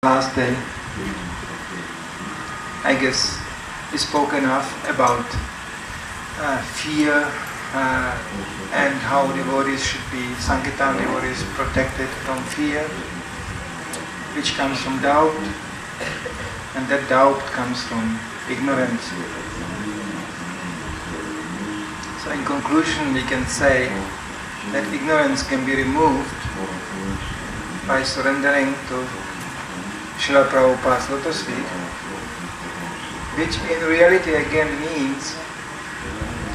Last day, I guess, we spoke enough about fear and how devotees should be, Sankirtan devotees, protected from fear, which comes from doubt, and that doubt comes from ignorance. So in conclusion, we can say that ignorance can be removed by surrendering to Srila Prabhupada's lotus feet, which in reality again means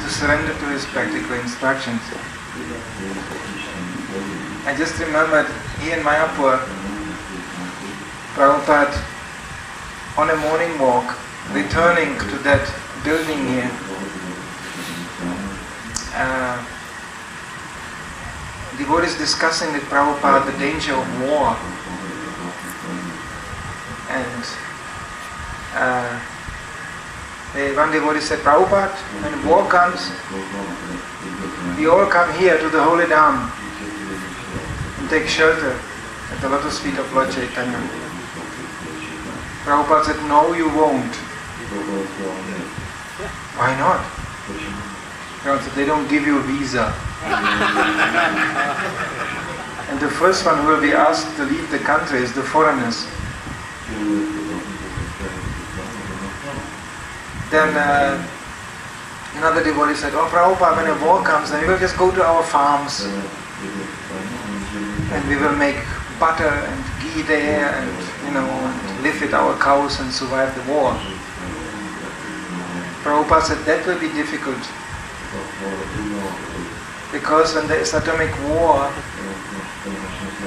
to surrender to his practical instructions. I just remembered here in Mayapur, Prabhupada on a morning walk, returning to that building here, devotees discussing with Prabhupada the danger of war. And one devotee said, Prabhupada, when war comes, we all come here to the Holy Dham and take shelter at the lotus feet of Lord Chaitanya. Prabhupada said, no, you won't. Why not? Prabhupada said, they don't give you a visa. And the first one who will be asked to leave the country is the foreigners. Then another devotee said, oh Prabhupada, when a war comes, then we will just go to our farms and we will make butter and ghee there and, and live with our cows and survive the war. Prabhupada said, that will be difficult, because when there is atomic war,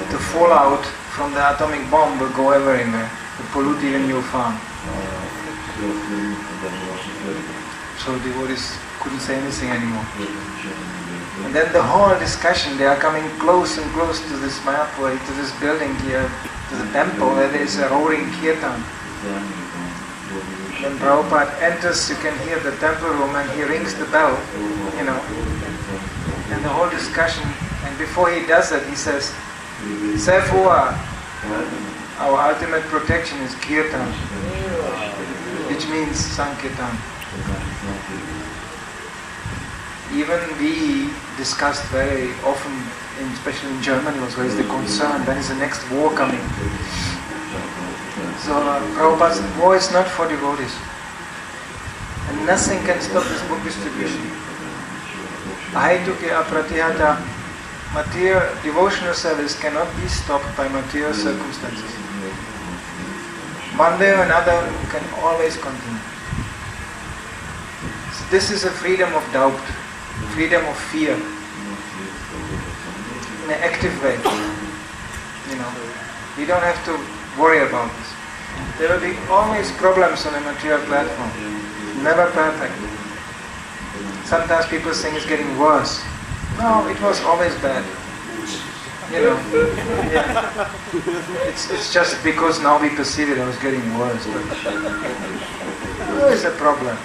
the fallout from the atomic bomb will go everywhere, to pollute even your farm. So devotees couldn't say anything anymore. And then the whole discussion, they are coming close and close to this Mayapur, to this building here, to the temple where there is a roaring kirtan. When Prabhupada enters, you can hear the temple room and he rings the bell, And the whole discussion, and before he does that, he says, therefore, our ultimate protection is kirtan, which means Sankirtan. Even we discussed very often, especially in Germany also, is the concern, when is the next war coming? So Prabhupada said, war is not for devotees. And nothing can stop this book distribution. Ahituke apratihata, material devotional service cannot be stopped by material circumstances. One way or another, you can always continue. So this is a freedom of doubt, freedom of fear, in an active way. You don't have to worry about this. There will be always problems on a material platform, never perfect. Sometimes people think it's getting worse. No, it was always bad. It's just because now we perceive it was getting worse. But there is a problem.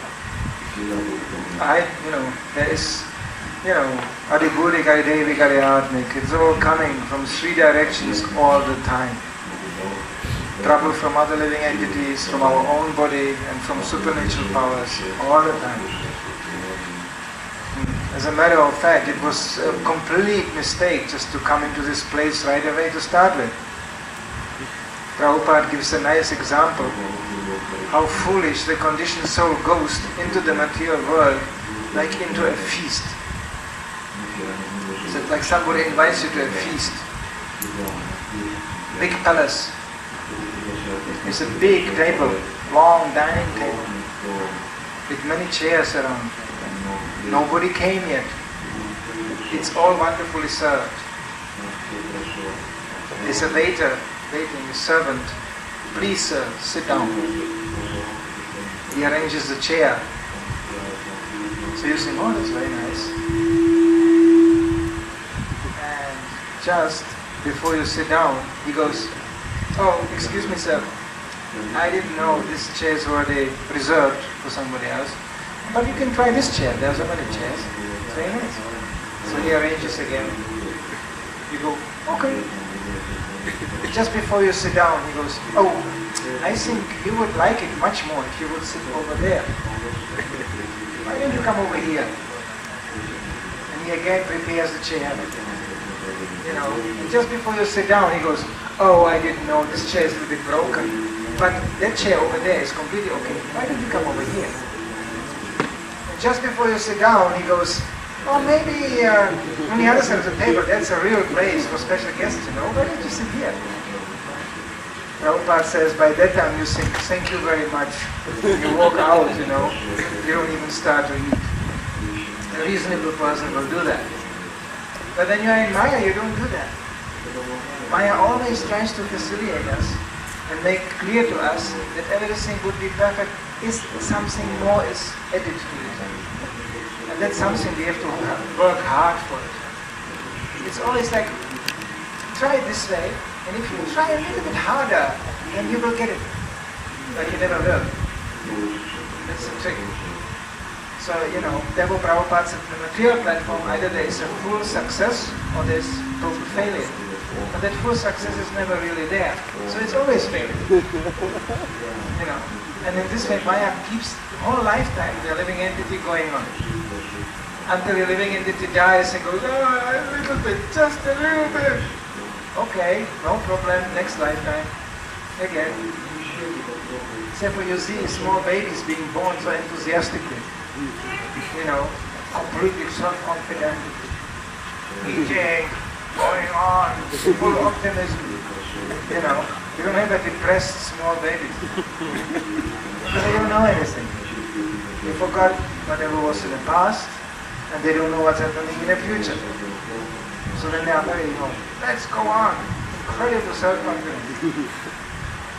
There is, Adibhudik, Adivik, Adiyatmik. It's all coming from three directions all the time. Trouble from other living entities, from our own body, and from supernatural powers all the time. As a matter of fact, it was a complete mistake just to come into this place right away to start with. Prabhupada gives a nice example how foolish the conditioned soul goes into the material world like into a feast. So it's like somebody invites you to a feast. Big palace. It's a big table, long dining table, with many chairs around. Nobody came yet. It's all wonderfully served. There's a waiter waiting, a servant. Please sir, sit down. He arranges the chair. So you think, oh, that's very nice. And just before you sit down, he goes, oh, excuse me sir, I didn't know these chairs were reserved for somebody else. But you can try this chair, there are so many chairs. It's very nice. So he arranges again. You go, okay. Just before you sit down, he goes, oh, I think you would like it much more if you would sit over there. Why don't you come over here? And he again prepares the chair. You know, and just before you sit down, he goes, oh, I didn't know, this chair is a little bit broken. But that chair over there is completely okay. Why don't you come over here? And just before you sit down, he goes, oh, maybe on the other side of the table, that's a real place for special guests, you know. Why don't you sit here? Prabhupada says, by that time you think, thank you very much. You walk out, you know, you don't even start to eat. A reasonable person will do that. But when you are in Maya, you don't do that. Maya always tries to facilitate us and make clear to us that everything would be perfect if something more is added to it. And that's something we have to work hard for it. It's always like, try it this way, and if you try a little bit harder, then you will get it. But you never will. That's the trick. So, you know, therefore Prabhupada said the material platform, either there is a full success or there is total failure. But that full success is never really there. So it's always failure. You know. And in this way Maya keeps the whole lifetime the living entity going on. Until the living entity dies and goes, oh, a little bit, just a little bit. Okay, no problem, next lifetime. Again. Except for you see small babies being born so enthusiastically. You know, completely self-confident, eating, going on, full optimism. You know, you don't have a depressed small baby. They don't know anything. They forgot whatever was in the past, and they don't know what's happening in the future. So then they are very, you know, let's go on. Incredible self-confidence.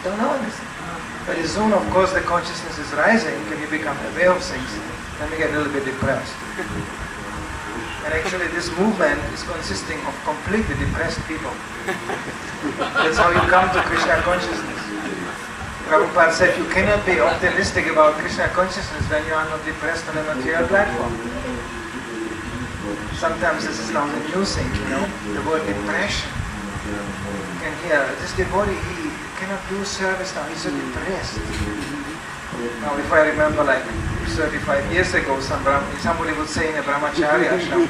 Don't know anything. But as soon, of course, the consciousness is rising, and you become aware of things, then we get a little bit depressed. And actually this movement is consisting of completely depressed people. That's how you come to Krishna consciousness. Prabhupada said you cannot be optimistic about Krishna consciousness when you are not depressed on a material platform. Sometimes this is now the new thing, you know, the word depression. You can hear, this devotee, he cannot do service now, he's so depressed. Now if I remember like 35 years ago, somebody would say in a brahmacharya ashram,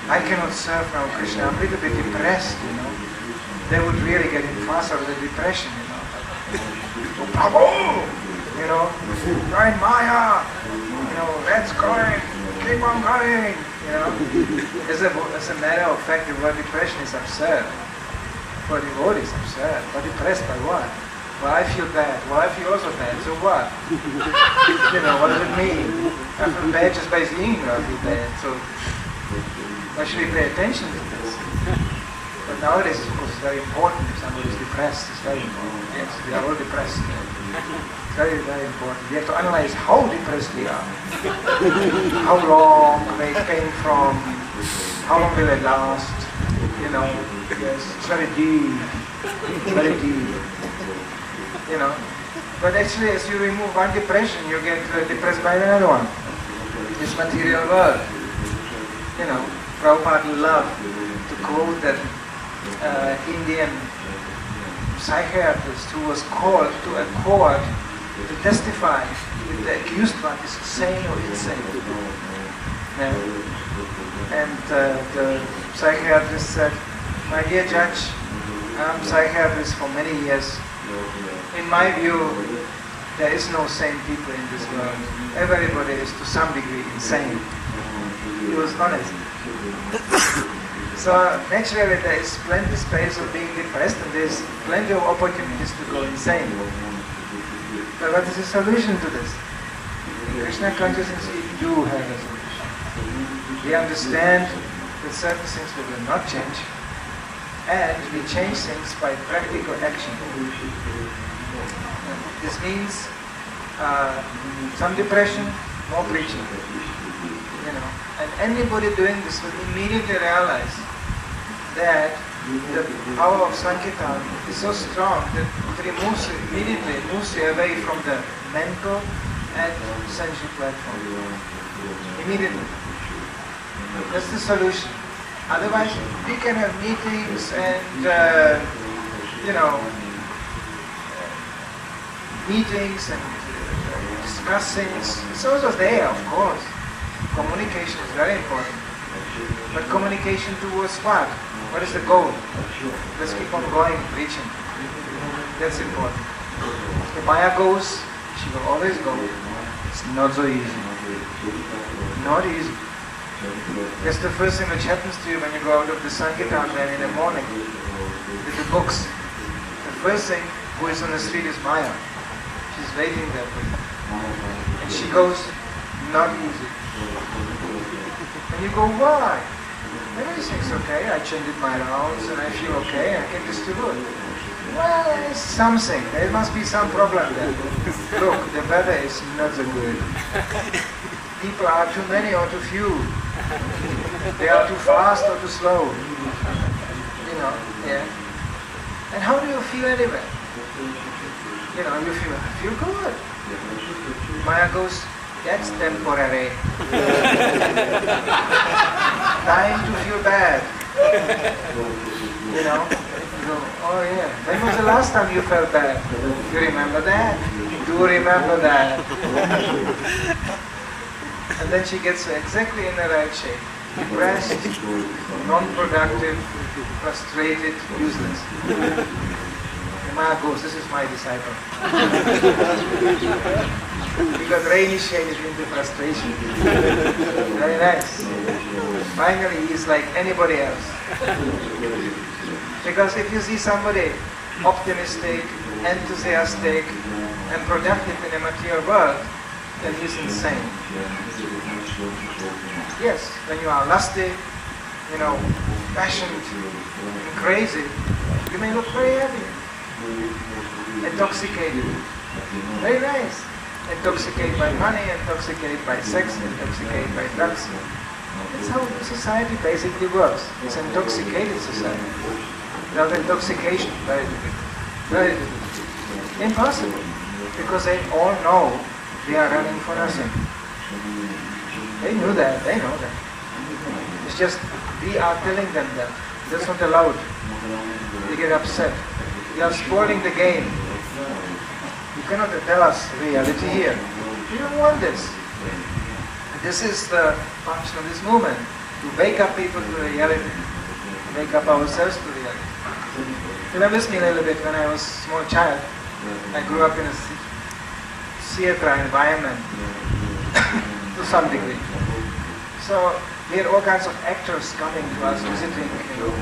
I cannot serve now Krishna, I'm a little bit depressed, you know. They would really get in faster with the depression, you know. Oh, Prabhu! You know, you're in Maya! You know, let's go, keep on going! You know. As a matter of fact, the word depression is absurd. For devotees, absurd. But depressed by what? Well, I feel bad. Well, I feel also bad. So what? You know, what does it mean? I feel bad just by seeing you, I feel bad. So, why should we pay attention to this? But nowadays, of course, it's very important. If somebody is depressed, it's very important. Yes, we are all depressed. It's very, very important. We have to analyze how depressed we are. How long where it came from. How long will it last? You know, yes, it's very deep. Very deep. You know, but actually as you remove one depression, you get depressed by another one. This material world. You know, Prabhupada loved to quote that Indian psychiatrist who was called to a court to testify if the accused one is sane or insane. Yeah. And the psychiatrist said, my dear judge, I'm a psychiatrist for many years. In my view, there is no sane people in this world. Everybody is to some degree insane. He was honest. So naturally there is plenty of space of being depressed and there is plenty of opportunities to go insane. But what is the solution to this? In Krishna consciousness we do have a solution. We understand that certain things will not change and we change things by practical action. This means some depression, more preaching. You know, and anybody doing this will immediately realize that the power of Sankirtan is so strong that it immediately moves you away from the mental and sensual platform. Immediately. That's the solution. Otherwise, we can have meetings and you know, meetings and discussing. It's also there, of course. Communication is very important. But communication towards what? What is the goal? Let's keep on going, preaching. That's important. If Maya goes, she will always go. It's not so easy. Not easy. That's the first thing which happens to you when you go out of the Sankirtan then in the morning with the books. The first thing who is on the street is Maya. She's waiting there for you. And she goes, not easy. And you go, why? Everything's okay, I chanted my rounds and I feel okay, I can distribute. Well, there's something, there must be some problem there. Look, the weather is not so good. People are too many or too few. They are too fast or too slow. You know, yeah. And how do you feel anyway? You know, you feel good. Maya goes, that's temporary. Time to feel bad. You know? You go, oh yeah. When was the last time you felt bad? You remember that? Do remember that? And then she gets exactly in the right shape. Depressed, non-productive, frustrated, useless. And Maya goes, this is my disciple. Because rainy shades into frustration. Very nice. Finally, he's like anybody else. Because if you see somebody optimistic, enthusiastic, and productive in the material world, then he's insane. Yes, when you are lusty, you know, passionate, and crazy, you may look very heavy, intoxicated. Very nice. Intoxicated by money, intoxicated by sex, intoxicated by drugs. That's how society basically works. It's an intoxicated society. Without intoxication, very difficult. Very difficult. Impossible. Because they all know they are running for nothing. They knew that, they know that. It's just, we are telling them that. That's not allowed. They get upset. We are spoiling the game. You cannot tell us reality here. We don't want this. This is the function of this movement. To wake up people to reality. To wake up ourselves to reality. Remember me a little bit when I was a small child. I grew up in a theatre environment to some degree. So we had all kinds of actors coming to us, visiting, you know.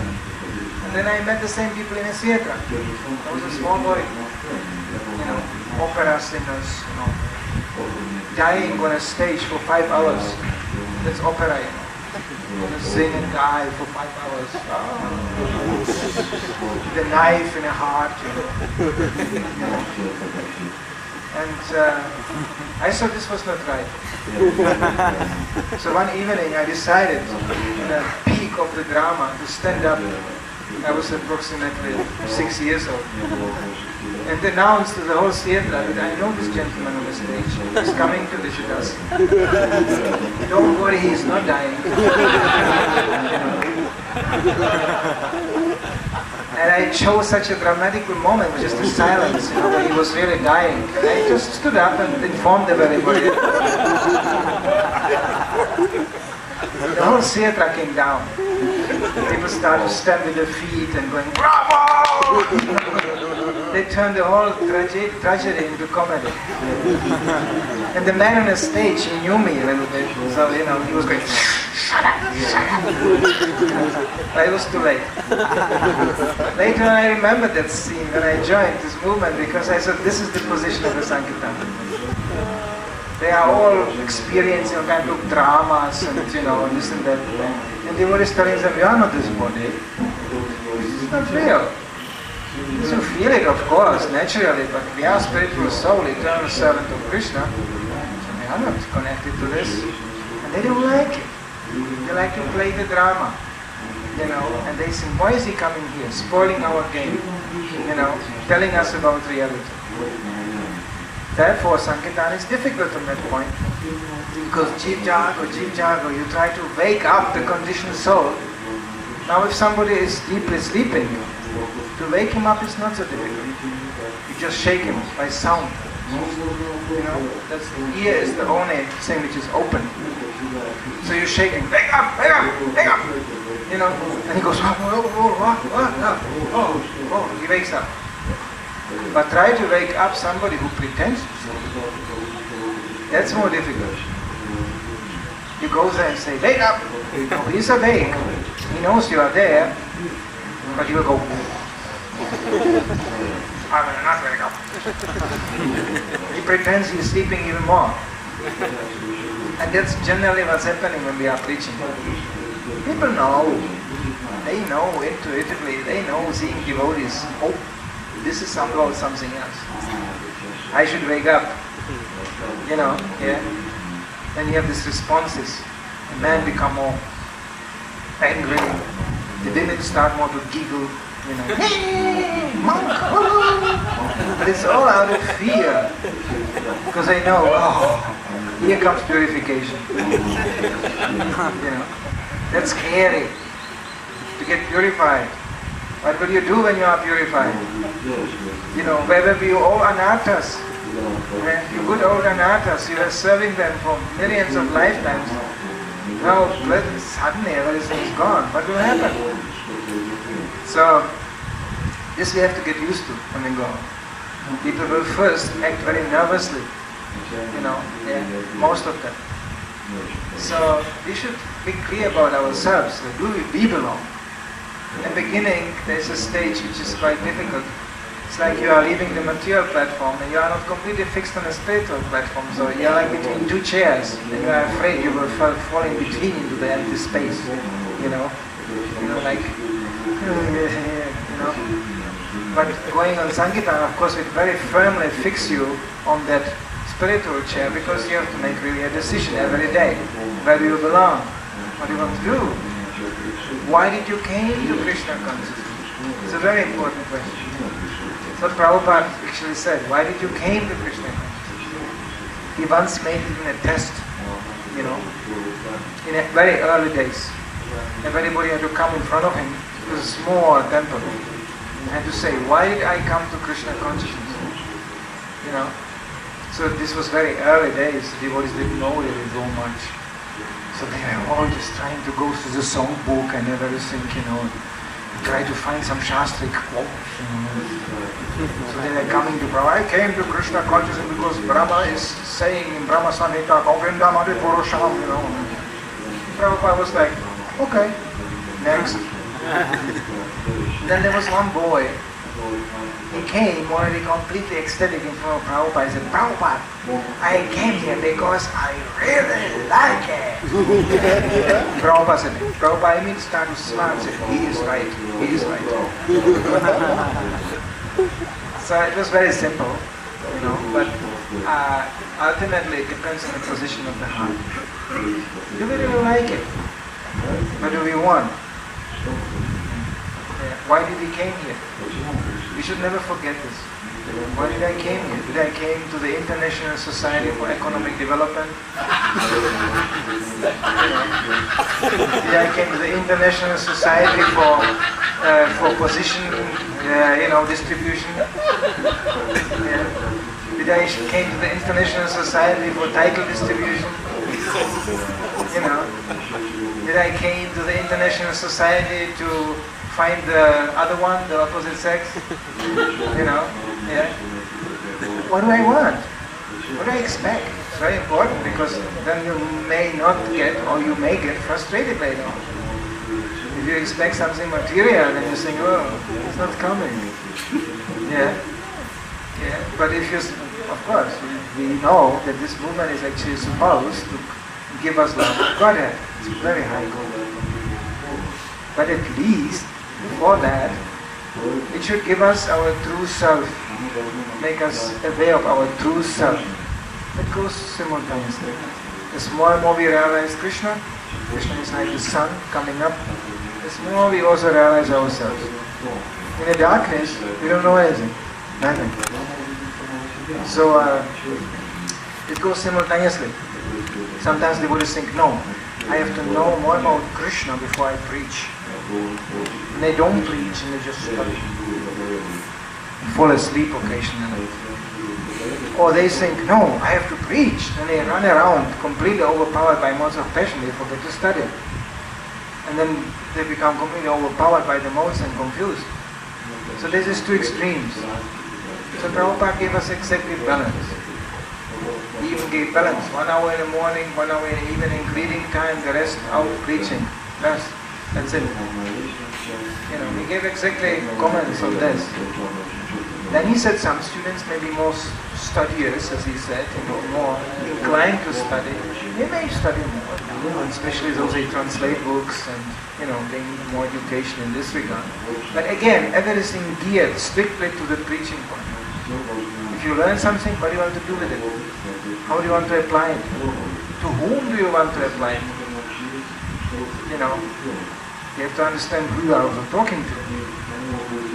And then I met the same people in a theatre. I was a small boy, you know, opera singers, you know, dying on a stage for 5 hours. That's opera, you know. Gonna sing and die for 5 hours. Oh. The knife in the heart, you know. And I thought this was not right. So one evening I decided, in the peak of the drama, to stand up. I was approximately 6 years old. And announced to the whole theatre that I know this gentleman on the stage. He's coming to visit us. Don't worry, he's not dying. And I chose such a dramatic moment, just a silence, you know, where he was really dying. And I just stood up and informed everybody. The whole theatre came down. People started stamping their feet and going, bravo! They turned the whole tragedy into comedy. And the man on the stage, he knew me a little bit, so, you know, he was going, shut up, shut up. But it was too late. Later I remembered that scene when I joined this movement, because I said, this is the position of the Sankirtan. They are all experiencing all kind of dramas and, you know, this and that. And the Buddha is telling them, you are not this body. This is not real. You feel it, of course, naturally, but we are spiritual soul, eternal servant of Krishna. So we are not connected to this. And they don't like it. They like to play the drama. You know, and they think, why is he coming here, spoiling our game? You know, telling us about reality. Therefore, Sankirtan is difficult from that point. Because Jeev Jago, you try to wake up the conditioned soul. Now if somebody is deeply sleeping, To wake him up is not so difficult. You just shake him by sound. You know, that's the ear is the only thing which is open. So you shake him, wake up, wake up, wake up. You know, and he goes, oh, he wakes up. But try to wake up somebody who pretends to sleep. That's more difficult. You go there and say, wake up. No, he's awake. He knows you are there, but he will go, I will not wake up. He pretends he's sleeping even more. And that's generally what's happening when we are preaching. People know. They know intuitively. They know, seeing devotees. Oh, this is somehow something else. I should wake up. You know, yeah. Then you have these responses. The men become more angry. The women start more to giggle. You know, hey, monk! But it's all out of fear. Because they know, oh, here comes purification. You know, that's scary. To get purified. What will you do when you are purified? You know, where were you all anatas? You good old anatas, you were serving them for millions of lifetimes. Now, suddenly everything is gone. What will happen? So, this we have to get used to when we go. People will first act very nervously, you know, most of them. So, we should be clear about ourselves. Where do we belong? In the beginning, there's a stage which is quite difficult. It's like you are leaving the material platform and you are not completely fixed on a spiritual platform. So you are like between two chairs and you are afraid you will fall in between into the empty space. You know, like, you know. But going on Sankirtan, of course, it very firmly fix you on that spiritual chair because you have to make really a decision every day. Where do you belong? What do you want to do? Why did you came to Krishna consciousness? It's a very important question. So Prabhupada actually said, why did you came to Krishna consciousness? He once made even a test, you know, in a very early days. Everybody had to come in front of him. It was a small temple. And had to say, why did I come to Krishna consciousness? You know. So this was very early days. Devotees didn't know really so much. So they were all just trying to go through the song book and everything, you know, try to find some shastric quotes, you know. So they were coming to Brahma. I came to Krishna consciousness because Brahma is saying in Brahma Samhita, Govinda Madi Purusham, you know. Prabhupada was like, okay, next. Then there was one boy. He came already completely ecstatic in front of Prabhupada. He said, Prabhupada, I came here because I really like it. Prabhupada said, Prabhupada, I mean, start to smile and said, he is right, he is right. So it was very simple, you know, but ultimately it depends on the position of the heart. Do we really like it? What do we want? Why did we came here? We should never forget this. Why did I came here? Did I came to the International Society for Economic Development? Did I came to the International Society for position, you know, distribution? Did I came to the International Society for title distribution? You know. Did I came to the International Society to find the other one, the opposite sex? You know, yeah. What do I want? What do I expect? It's very important because then you may not get or you may get frustrated later on. If you expect something material, then you think, oh, it's not coming. Yeah. Yeah. But if you, of course, we know that this movement is actually supposed to give us love of Godhead. It's a very high goal. But at least, before that, it should give us our true self, make us aware of our true self. It goes simultaneously. The more and more we realize Krishna, Krishna is like the sun coming up, the more we also realize ourselves. In the darkness, we don't know anything, nothing. So it goes simultaneously. Sometimes the Buddhists think, no, I have to know more about Krishna before I preach. And they don't preach and they just study. fall asleep occasionally. Or they think, no, I have to preach. And they run around completely overpowered by modes of passion. They forget to study. And then they become completely overpowered by the modes and confused. So this is two extremes. So Prabhupada gave us exactly balance. He even gave balance. 1 hour in the morning, 1 hour in the evening, reading time, the rest out preaching. That's it. You know, he gave exactly comments on this. Then he said some students may be more studious, as he said, you know, more inclined to study. They may study more, especially those who translate books and, you know, they need more education in this regard. But again, everything geared strictly to the preaching point. If you learn something, what do you want to do with it? How do you want to apply it? To whom do you want to apply it? You know, you have to understand who you are also talking to.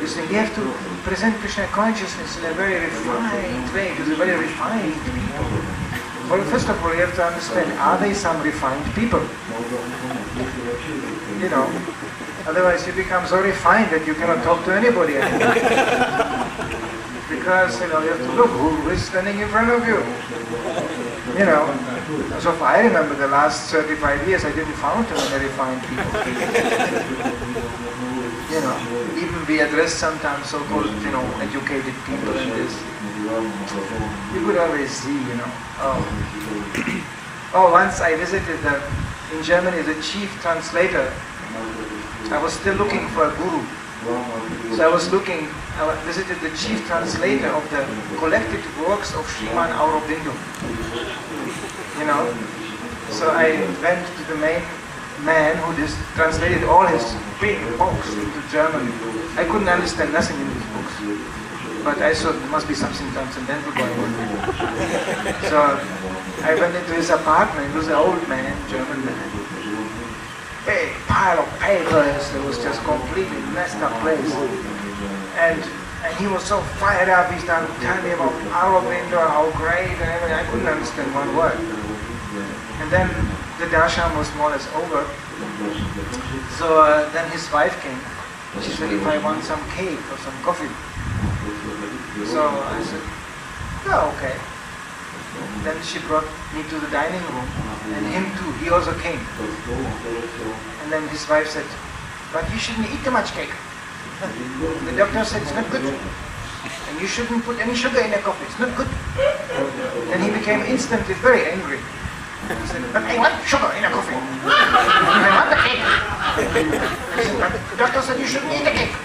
You see, you have to present Krishna consciousness in a very refined way, to the very refined people. Well, first of all, you have to understand, are they some refined people? You know, otherwise you become so refined that you cannot talk to anybody anymore. Because, you know, you have to look who is standing in front of you. You know, so far I remember the last 35 years I didn't find too many refined people. You know, even we address sometimes so-called, you know, educated people in this. You could always see, you know. Oh, once I visited in Germany the chief translator. I was still looking for a guru. So I visited the chief translator of the collected works of Sriman Aurobindo. You know, so I went to the main man who just translated all his big books into German. I couldn't understand nothing in his books, but I thought there must be something transcendental going on. So I went into his apartment. He was an old man, German man. Big pile of papers. It was just completely messed up place. And he was so fired up. He started telling me about Aurobindo, how great and everything. I couldn't understand one word. And then the darshan was more or less over. So then his wife came. She said if I want some cake or some coffee. So I said, yeah, okay. Then she brought me to the dining room, and him too, he also came. And then his wife said, but you shouldn't eat too much cake. The doctor said it's not good. And you shouldn't put any sugar in the coffee, it's not good. And he became instantly very angry. He said, but I want sugar in a coffee. I want the cake. He said, but the doctor said you shouldn't eat the cake.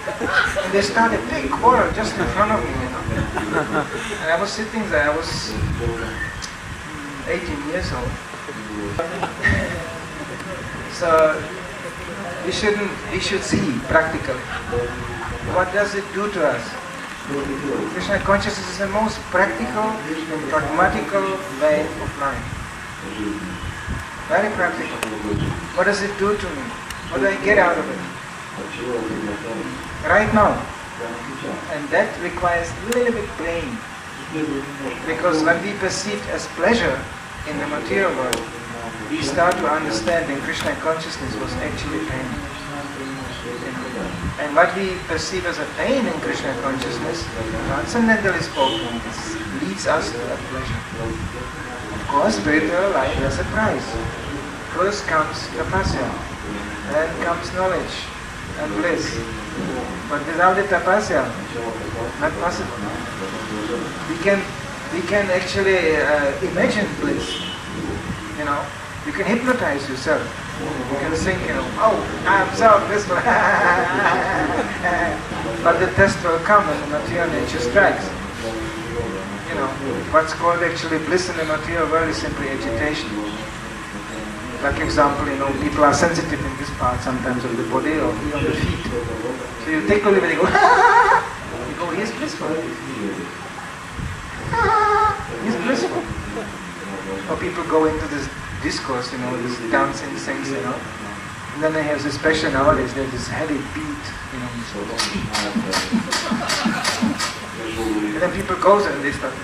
And they started a big quarrel just in front of me, you know. And I was sitting there, I was 18 years old. So we should see practically. What does it do to us? Krishna consciousness is the most practical and pragmatical way of life. Very practical. What does it do to me? What do I get out of it? Right now. And that requires a little bit brain. Because when we perceive as pleasure in the material world, we start to understand that Krishna consciousness was actually pain. And what we perceive as a pain in Krishna consciousness, transcendentally spoken, leads us to that pleasure. Of course, spiritual life has a price. First comes tapasya, then comes knowledge and bliss. But without the tapasya, not possible. We can actually imagine bliss. You know, you can hypnotize yourself. You can think, you know, oh, I'm so blissful. But the test will come when the material nature strikes. You know, what's called actually bliss in the material world is simply agitation. Like example, you know, people are sensitive in this part sometimes of the body or on the feet. So you take a little bit and you go, you go, he's blissful. He's blissful. Or people go into this discourse, you know, this dancing things, you know. And then they have this special nowadays, there's this heavy beat, you know. And then people go there and they start.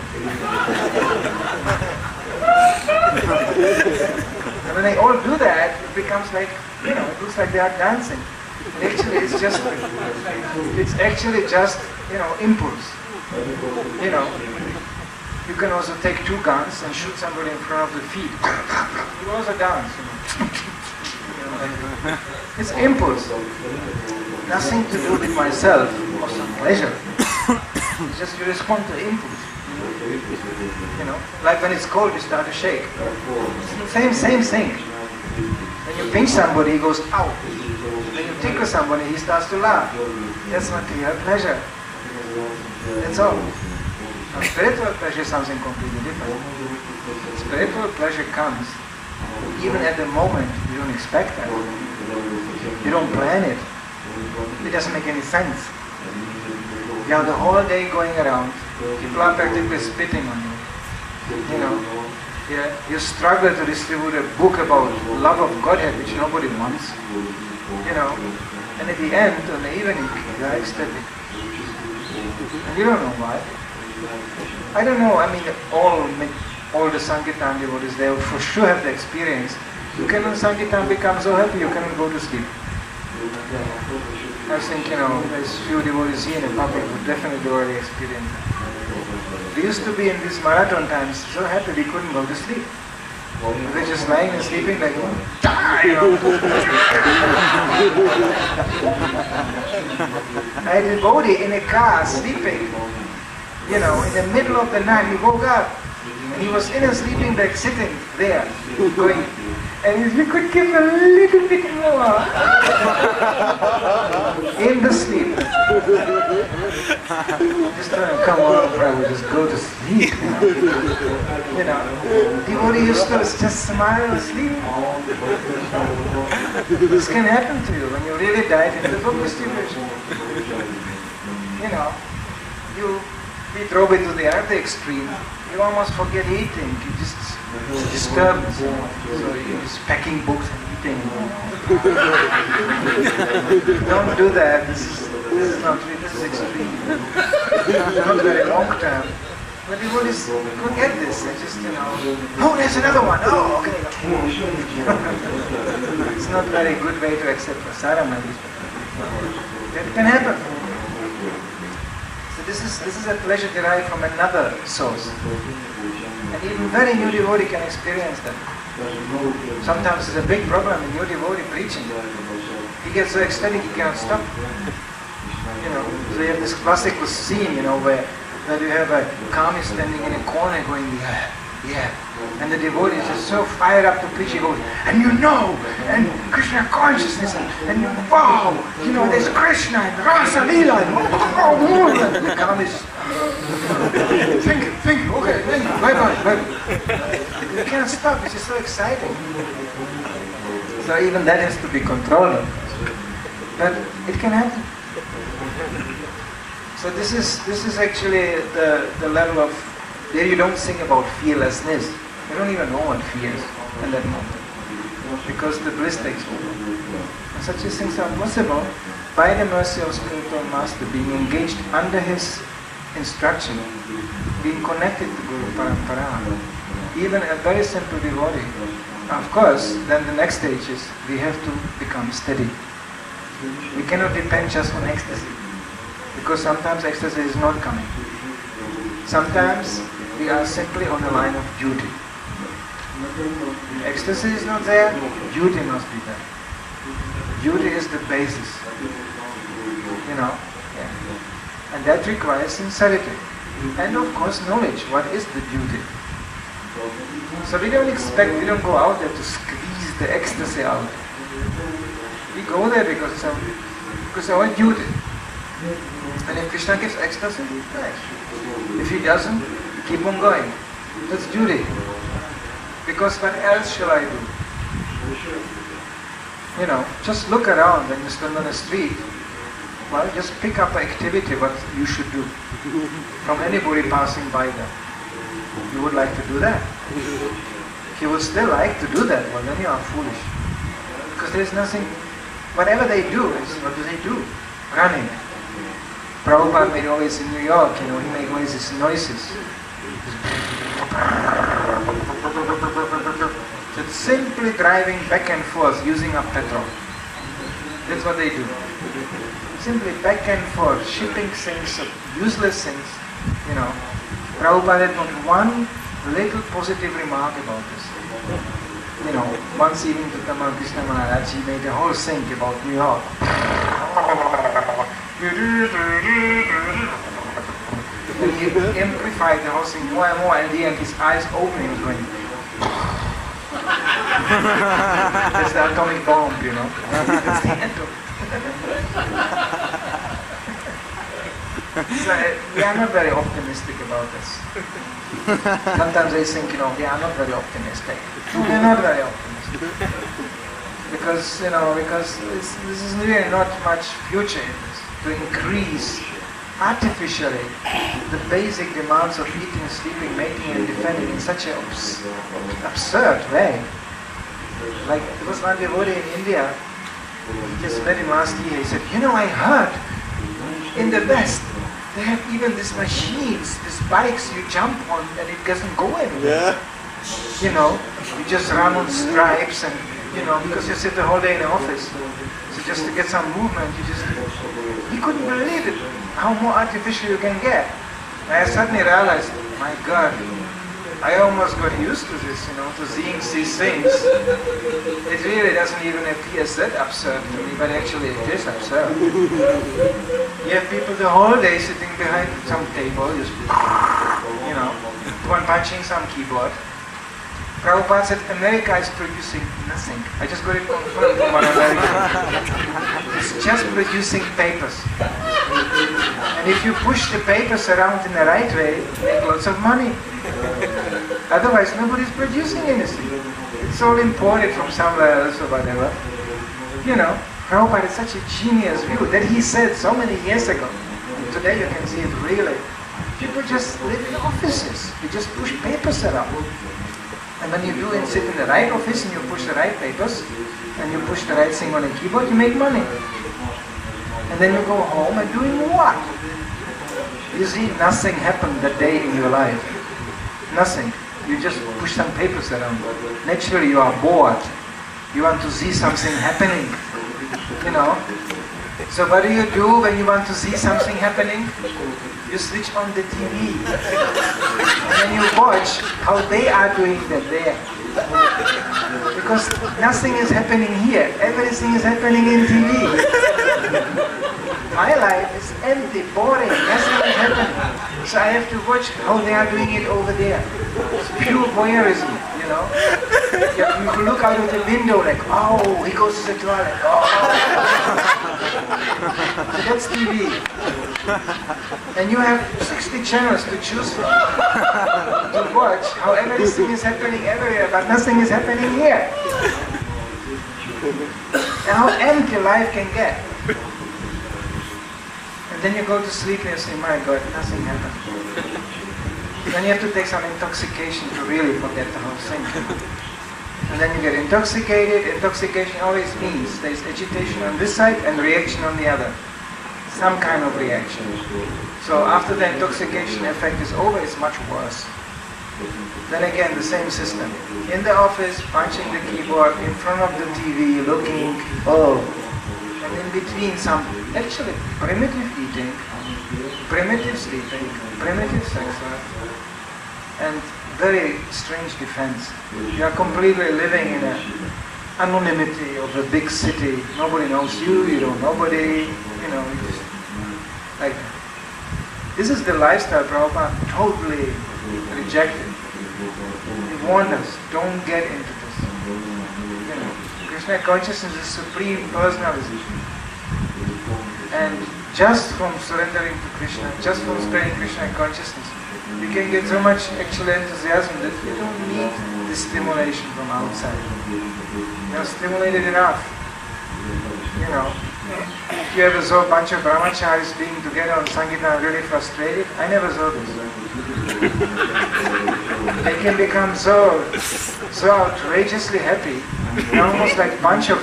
And when they all do that, it becomes like, you know, it looks like they are dancing. Actually, it's actually just, impulse. You can also take two guns and shoot somebody in front of the feet. You also dance, It's impulse. Nothing to do with myself or some pleasure. It's just you respond to impulse. Like when it's cold, you start to shake. It's the same thing. When you pinch somebody, he goes, ow. When you tickle somebody, he starts to laugh. That's material pleasure. That's all. Now, spiritual pleasure is something completely different. Spiritual pleasure comes even at the moment you don't expect that. You don't plan it. It doesn't make any sense. You have the whole day going around. People are practically spitting on you. You struggle to distribute a book about love of Godhead, which nobody wants. And at the end, on the evening, you are ecstatic. And you don't know why. I don't know, all the Sankirtan devotees, they will for sure have the experience. You can, when Sankirtan becomes so happy, you cannot go to sleep. I think, there's few devotees here in the public who definitely already experienced that. We used to be in these marathon times so happy we couldn't go to sleep. We were just lying and sleeping like, I had a devotee in a car sleeping. In the middle of the night, he woke up and he was in a sleeping bag sitting there, going, and if you could give a little bit more in the sleep. Just come on, brother, just go to sleep. Devotee used to just smile and sleep. This can happen to you when you really dive into book distribution. We drove it to the other extreme. You almost forget eating. You just disturbed. So you're just packing books and eating. Don't do that. This is not really, this is extreme. Not very long term. But you will just forget this. They just, oh, there's another one. Oh, okay. It's not a very good way to accept prasadam. That can happen. So this is a pleasure derived from another source. And even very new devotee can experience that. Sometimes it's a big problem in new devotee preaching. He gets so ecstatic he cannot stop. So you have this classical scene, where you have a kami standing in a corner going, yeah. And the devotee is just so fired up to preach, he goes, and Krishna consciousness, and wow, there's Krishna and Rasa Leela, and the kami is, think, okay, thank you, bye. You can't stop, it's just so exciting. So even that has to be controlled. But it can happen. So this is actually the level of, there you don't think about fearlessness. You don't even know what fear is in that moment. Because the bliss takes over. And such things are possible by the mercy of spiritual master, being engaged under his instruction, being connected to Guru Parampara. Even a very simple devotee. Of course, then the next stage is we have to become steady. We cannot depend just on ecstasy. Because sometimes ecstasy is not coming. Sometimes we are simply on the line of duty. Ecstasy is not there, duty must be there. Duty is the basis. And that requires sincerity. And of course knowledge, what is the duty? So we don't go out there to squeeze the ecstasy out. We go there because it's our duty. And if Krishna gives ecstasy, nice. If he doesn't, keep on going. That's duty. Because what else shall I do? Just look around when you stand on the street. Well, just pick up an activity what you should do from anybody passing by there. You would like to do that. If you would still like to do that, well then you are foolish. Because there is nothing, whatever they do, what do they do? Running. Prabhupada made always in New York, he made always these noises. It's simply driving back and forth using up petrol. That's what they do. Simply back and forth, shipping things, useless things, you know. Prabhupada had not one little positive remark about this. You know, once even to Tamal Krishna Maharaj, he made a whole thing about New York. And he amplified the whole thing more and more, and at the end his eyes open, he was going. That's the atomic bomb, you know. That's the end of it. So, we are not very optimistic about this. Sometimes I think, you know, we are not very optimistic. We are not very optimistic. Because, you know, this is really not much future in this. To increase artificially the basic demands of eating, sleeping, mating and defending in such an absurd way. Like, there was one devotee in India, he just met him last year, he said, you know, I heard in the West, they have even these machines, these bikes you jump on and it doesn't go anywhere. Yeah. You know, you just run on stripes and, you know, because you sit the whole day in the office. So just to get some movement, he couldn't believe it, how more artificial you can get. And I suddenly realized, my God, I almost got used to this, you know, to seeing these things. It really doesn't even appear that absurd to me, but actually it is absurd. You have people the whole day sitting behind some table, just, you know, one punching some keyboard. Prabhupada said America is producing nothing. I just got it confirmed from one American. It's just producing papers. And if you push the papers around in the right way, you make lots of money. Otherwise, nobody's producing anything. It's all imported from somewhere else or whatever. You know, Prabhupada is such a genius view that he said so many years ago. And today you can see it really. People just live in offices. You just push papers around. And when you do and sit in the right office and you push the right papers and you push the right thing on a keyboard, you make money. And then you go home and doing what? You see, nothing happened that day in your life. Nothing. You just push some papers around. Naturally you are bored. You want to see something happening. You know. So what do you do when you want to see something happening? You switch on the TV. And then you watch how they are doing that there. Because nothing is happening here. Everything is happening in TV. My life is empty, boring, nothing is happening. So I have to watch how they are doing it over there. It's pure voyeurism, you know. You look out of the window like, oh, he goes to the toilet. Oh. So that's TV. And you have 60 channels to choose from to watch how everything is happening everywhere, but nothing is happening here. And how empty life can get. And then you go to sleep and you say, my God, nothing happened. Then you have to take some intoxication to really forget the whole thing. And then you get intoxicated. Intoxication always means there's agitation on this side and reaction on the other. Some kind of reaction. So after the intoxication effect is over, it's much worse. Then again, the same system. In the office, punching the keyboard, in front of the TV, looking, oh. And in between some actually primitive eating, primitive sleeping, primitive sex life, and very strange defense. You are completely living in an anonymity of a big city. Nobody knows you, you know nobody, you know, you just like that. This is the lifestyle Prabhupada totally rejected. He warned us, don't get into this. You know, Krishna consciousness is supreme personalism. And just from surrendering to Krishna, just from spreading Krishna consciousness, you can get so much actual enthusiasm that you don't need the stimulation from outside. You are stimulated enough. You know, if you ever saw a bunch of brahmacharis being together on Sankirtan really frustrated, I never saw this. They can become so outrageously happy. They're almost like a bunch of,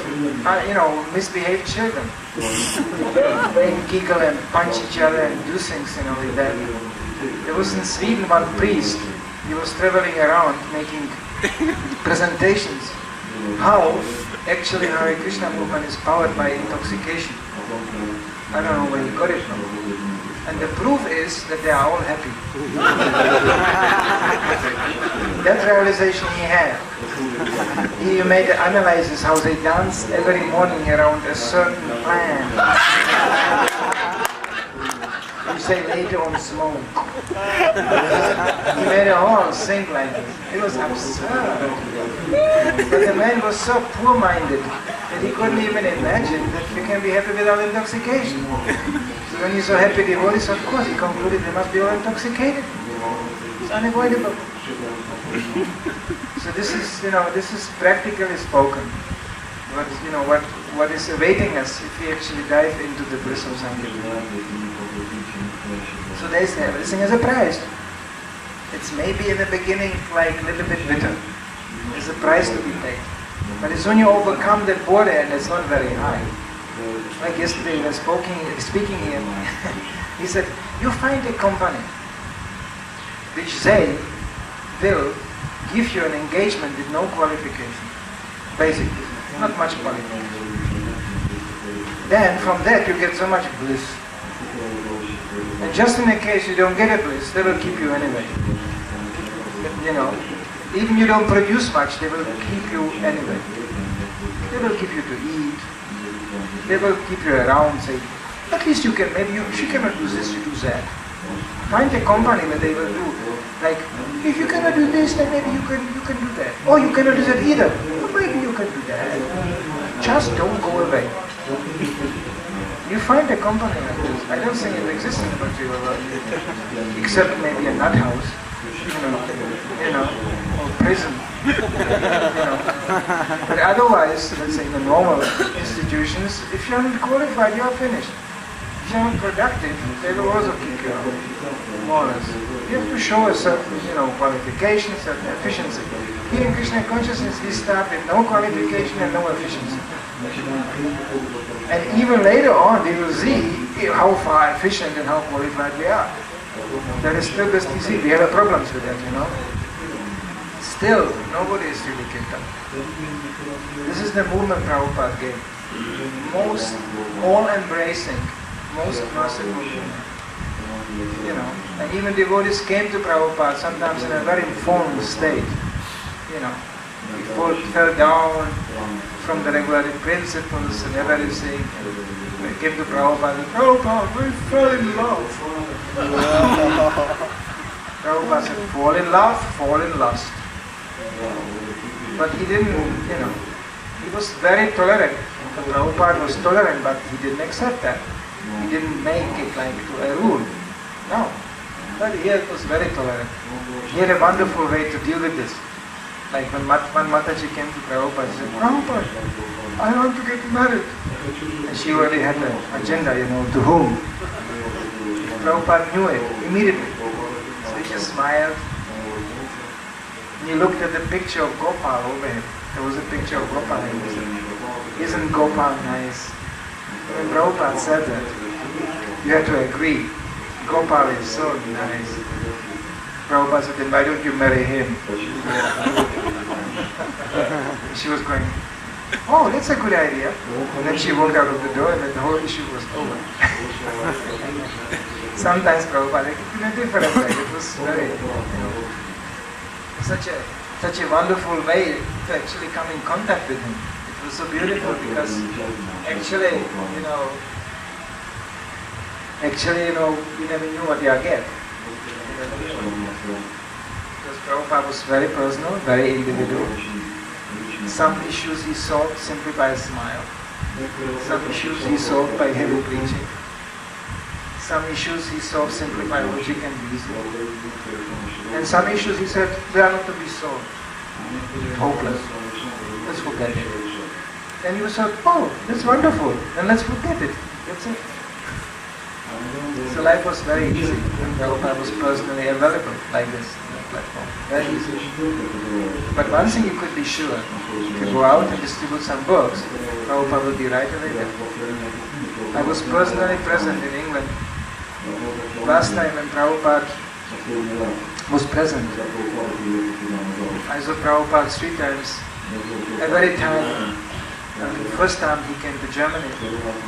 misbehaved children. They giggle and punch each other and do things, with that. There was in Sweden one priest. He was traveling around making presentations. How Actually, Hare Krishna movement is powered by intoxication. I don't know where he got it from. And the proof is that they are all happy. That realization he had. He made the analysis how they dance every morning around a certain plan. You say later on smoke. He made a whole thing like this. It was absurd. But the man was so poor-minded that he couldn't even imagine that you can be happy without intoxication. So when he saw happy devotees, of course, he concluded they must be all intoxicated. It's unavoidable. So this is, this is practically spoken. But what is awaiting us if we actually dive into the bliss of Sankirtan. So they say everything has a price. It's maybe in the beginning like a little bit bitter. There's a price to be paid. But it's when you overcome that border and it's not very high. Like yesterday we were speaking here. He said, you find a company which they will give you an engagement with no qualification. Basically, not much qualification. Then from that you get so much bliss. And just in the case you don't get a bliss, they will keep you anyway. Even you don't produce much, they will keep you anyway. They will keep you to eat. They will keep you around, say, at least you can, maybe she cannot do this, you do that. Find a company where they will do, like, if you cannot do this, then maybe you can do that. Or you cannot do that either, but maybe you can do that. Just don't go away. You find a company like this. I don't think it exists in the material world, except maybe a nut house, or prison. But otherwise, let's say in the normal institutions, if you're not qualified, you're finished. If you're not productive, they will also kick you out, more or less. You have to show a certain, qualification, certain efficiency. Here in Krishna consciousness, we start with no qualification and no efficiency. And even later on, we will see how far efficient and how qualified we are. That is still best to see. We have problems with that, Still, nobody is really kicked out. This is the movement Prabhupada gave. Most all-embracing, most merciful movement. And even devotees came to Prabhupada sometimes in a very informed state. He fell down from the regulated principles and everything. They came to Prabhupada and Prabhupada, we fell in love. Prabhupada said, fall in love, fall in lust. But he didn't, he was very tolerant. Prabhupada was tolerant, but he didn't accept that. He didn't make it like a rule. No. But he was very tolerant. He had a wonderful way to deal with this. Like when Mataji came to Prabhupada, she said, Prabhupada, I want to get married. And she already had an agenda, to whom. Prabhupada knew it immediately. So he just smiled. And he looked at the picture of Gopal over him. There was a picture of Gopal and he said, isn't Gopal nice? When Prabhupada said that, you have to agree. Gopal is so nice. Prabhupada said, then why don't you marry him? She was going, oh, that's a good idea. And then she walked out of the door and then the whole issue was over. Sometimes Prabhupada, in a different way, it was very, such a wonderful way to actually come in contact with him. It was so beautiful because actually, you never knew what you would get. Because Prabhupada was very personal, very individual. Some issues he solved simply by a smile. Some issues he solved by heavy preaching. Some issues he solved simply by logic and reason. And some issues he said, they are not to be solved. Hopeless. Let's forget it. And you said, oh, that's wonderful. Then let's forget it. That's it. So life was very easy. And Prabhupada was personally available like this on the platform. Very easy. But one thing you could be sure, if you go out and distribute some books, Prabhupada will be right away there. I was personally present in England last time when Prabhupada was present. I saw Prabhupada 3 times. Every time The first time he came to Germany,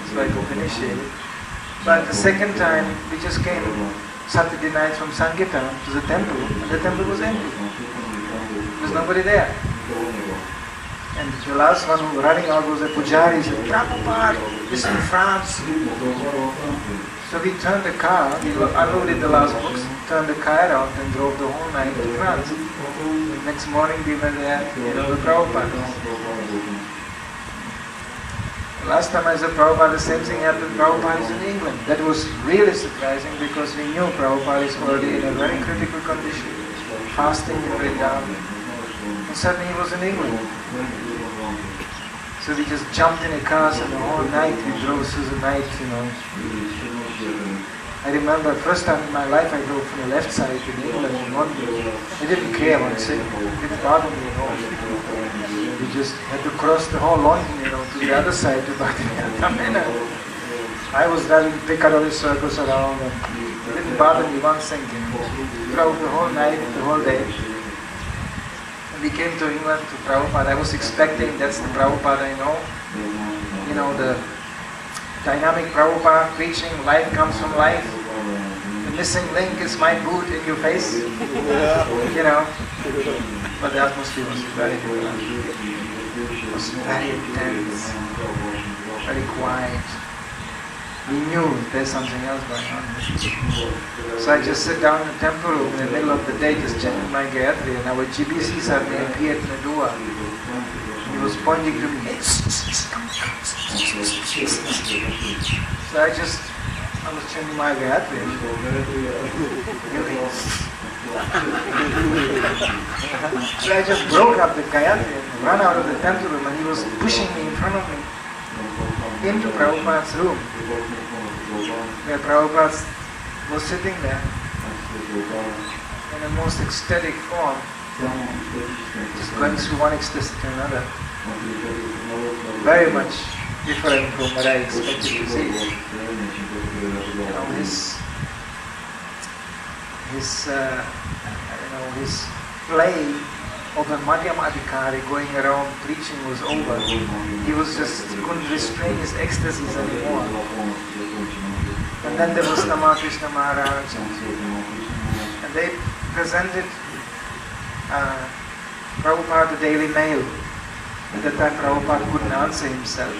so I got initiated. But the second time, we just came Saturday night from Sankirtan to the temple, and the temple was empty. There was nobody there. And the last one who was running out was a pujari. He said, Prabhupada, it's in France. So we turned the car, we unloaded the last books, turned the car out and drove the whole night to France. Next morning we were there, the Prabhupada. Last time I saw Prabhupada, the same thing happened. Prabhupada is in England. That was really surprising because we knew Prabhupada is already in a very critical condition, fasting in Vrindavan. And suddenly he was in England. So we just jumped in the cars and the whole night we drove through the night, I remember first time in my life I drove from the left side in England in London. I didn't care one second. It didn't bother me at all. We just had to cross the whole London, to the other side to Bhaktivinoda. I was driving Piccadilly circles around and it didn't bother me one second. Drove the whole night, the whole day. And we came to England to Prabhupada. I was expecting that's the Prabhupada I know. The dynamic Prabhupada preaching, life comes from life. The missing link is my boot in your face. But the atmosphere was very different. It was very intense, very quiet. We knew there's something else going on. So I just sat down in the temple room in the middle of the day, just chanting my Gayatri, and our GBC suddenly appeared in the door. He was pointing to me. So I was chanting my Gayatri. So I just broke up the Gayatri and ran out of the temple room, and he was pushing me in front of me into Prabhupada's room, where Prabhupada was sitting there in a most ecstatic form, just going through one ecstasy to another. Very much different from what I expected to see. His play of the Madhyama Adhikari going around preaching was over. He couldn't restrain his ecstasies anymore. And then there was Ramakrishna Maharaj, and they presented Prabhupada the Daily Mail. At that time Prabhupada couldn't answer himself.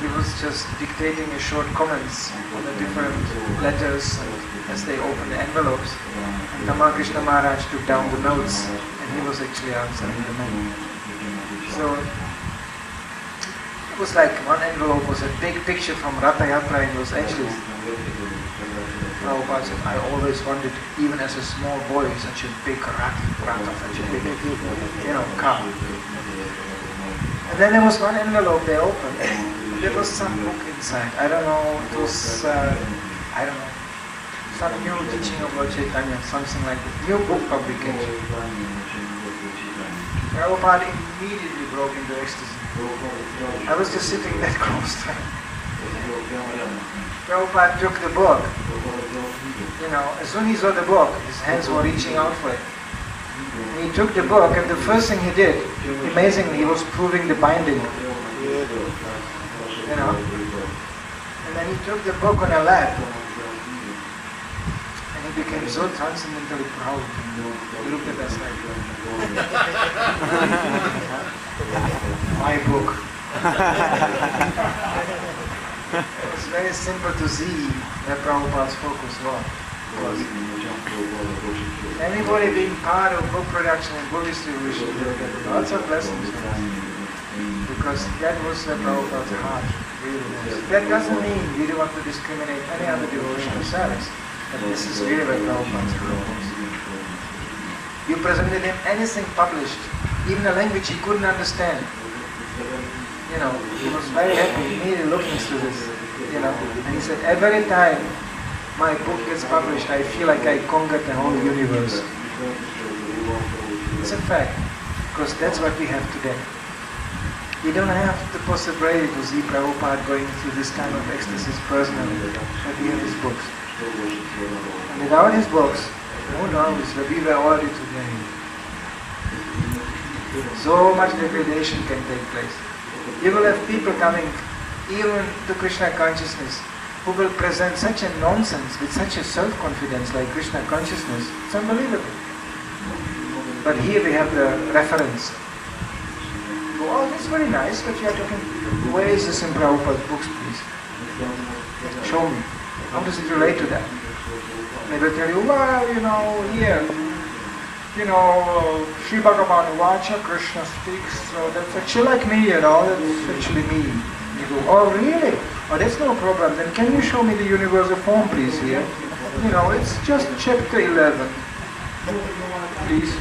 He was just dictating his short comments on the different letters as they opened the envelopes. And Ramakrishna Maharaj took down the notes and he was actually answering the mail. So it was like one envelope was a big picture from Ratha Yatra in Los Angeles. Prabhupada said, I always wanted, even as a small boy, such a big Ratha, such a big, car. And then there was one envelope they opened. There was some book inside. I don't know, it was, some new teaching of Lord Chaitanya, something like that. New book publication. Prabhupada immediately broke into ecstasy. I was just sitting that close to him. Prabhupada took the book. As soon as he saw the book, his hands were reaching out for it. And he took the book, and the first thing he did, amazingly, he was proving the binding. And then he took the book on a lap, and he became so transcendently proud. He looked at us like, my book. It was very simple to see where Prabhupada's focus was. Anybody being part of book production and book distribution will get lots of blessings from us. Because that was where Prabhupada's heart really was. That doesn't mean we don't want to discriminate any other devotional service. But this is really where Prabhupada's heart was. You presented him anything published, even a language he couldn't understand. He was very happy, immediately looking through this, and he said, every time my book gets published, I feel like I conquered the whole universe. It's a fact, because that's what we have today. We don't have the possibility to see Prabhupada going through this kind of ecstasies personally, but we have his books. And without his books, who knows where we were already today. So much degradation can take place. You will have people coming even to Krishna consciousness who will present such a nonsense with such a self-confidence like Krishna consciousness. It's unbelievable. But here we have the reference. Oh, that's very nice, but you are talking, where is this in Prabhupada's books, please? Show me. How does it relate to that? They will tell you, well, here, Sri Bhagavan Vacha, Krishna speaks, so that's actually like me, that's actually me. You go, oh really? Oh, that's no problem. Then can you show me the universal form, please, here? It's just chapter 11. Please.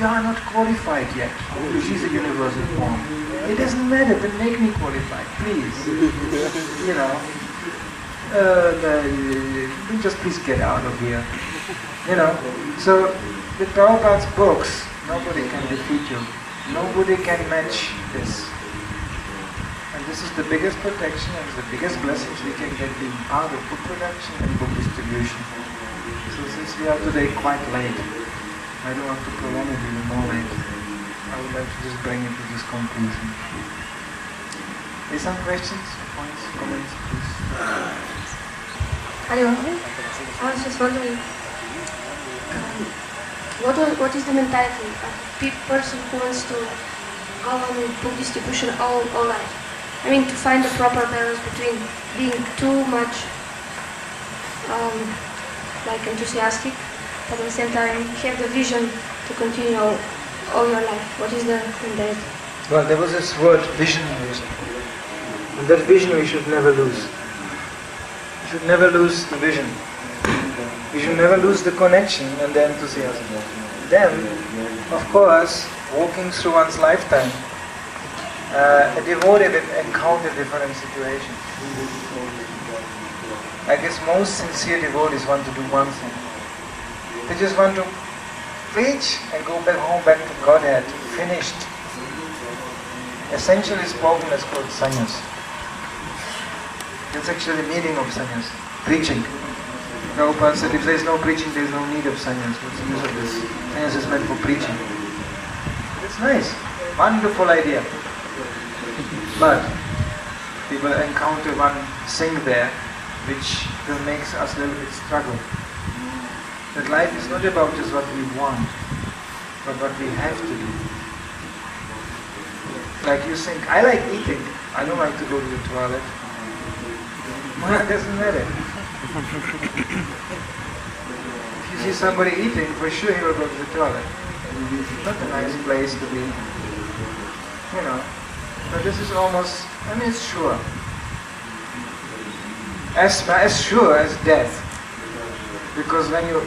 You are not qualified yet to see the universal form. It doesn't matter, then make me qualified, please. Just please get out of here. So with Prabhupada's books, nobody can defeat you. Nobody can match this. And this is the biggest protection and the biggest blessings we can get being part of book production and book distribution. So since we are today quite late, I don't want to prolong it even more late. I would like to just bring it to this conclusion. Any some questions, points, comments, please? Hello. I was just wondering, what is the mentality of a person who wants to go on with book distribution all life? I mean, to find the proper balance between being too much enthusiastic, but at the same time have the vision to continue all your life. What is the mentality? Well, there was this word vision used. And that vision we should never lose. We should never lose the vision. We should never lose the connection and the enthusiasm. Then, of course, walking through one's lifetime, a devotee will encounter different situations. I guess most sincere devotees want to do one thing. They just want to preach and go back home, back to Godhead, finished. Essentially spoken is called sannyas. That's actually the meaning of sannyas, preaching. Prabhupada said if there is no preaching, there is no need of sannyas. What's the use of this? Sannyas is meant for preaching. It's nice, wonderful idea. But we will encounter one thing there which will make us a little bit struggle. That life is not about just what we want, but what we have to do. Like you think, I like eating, I don't like to go to the toilet. Well, it doesn't matter. If you see somebody eating, for sure he will go to the toilet. It's not a nice place to be. But this is almost, it's sure. As sure as death. Because when you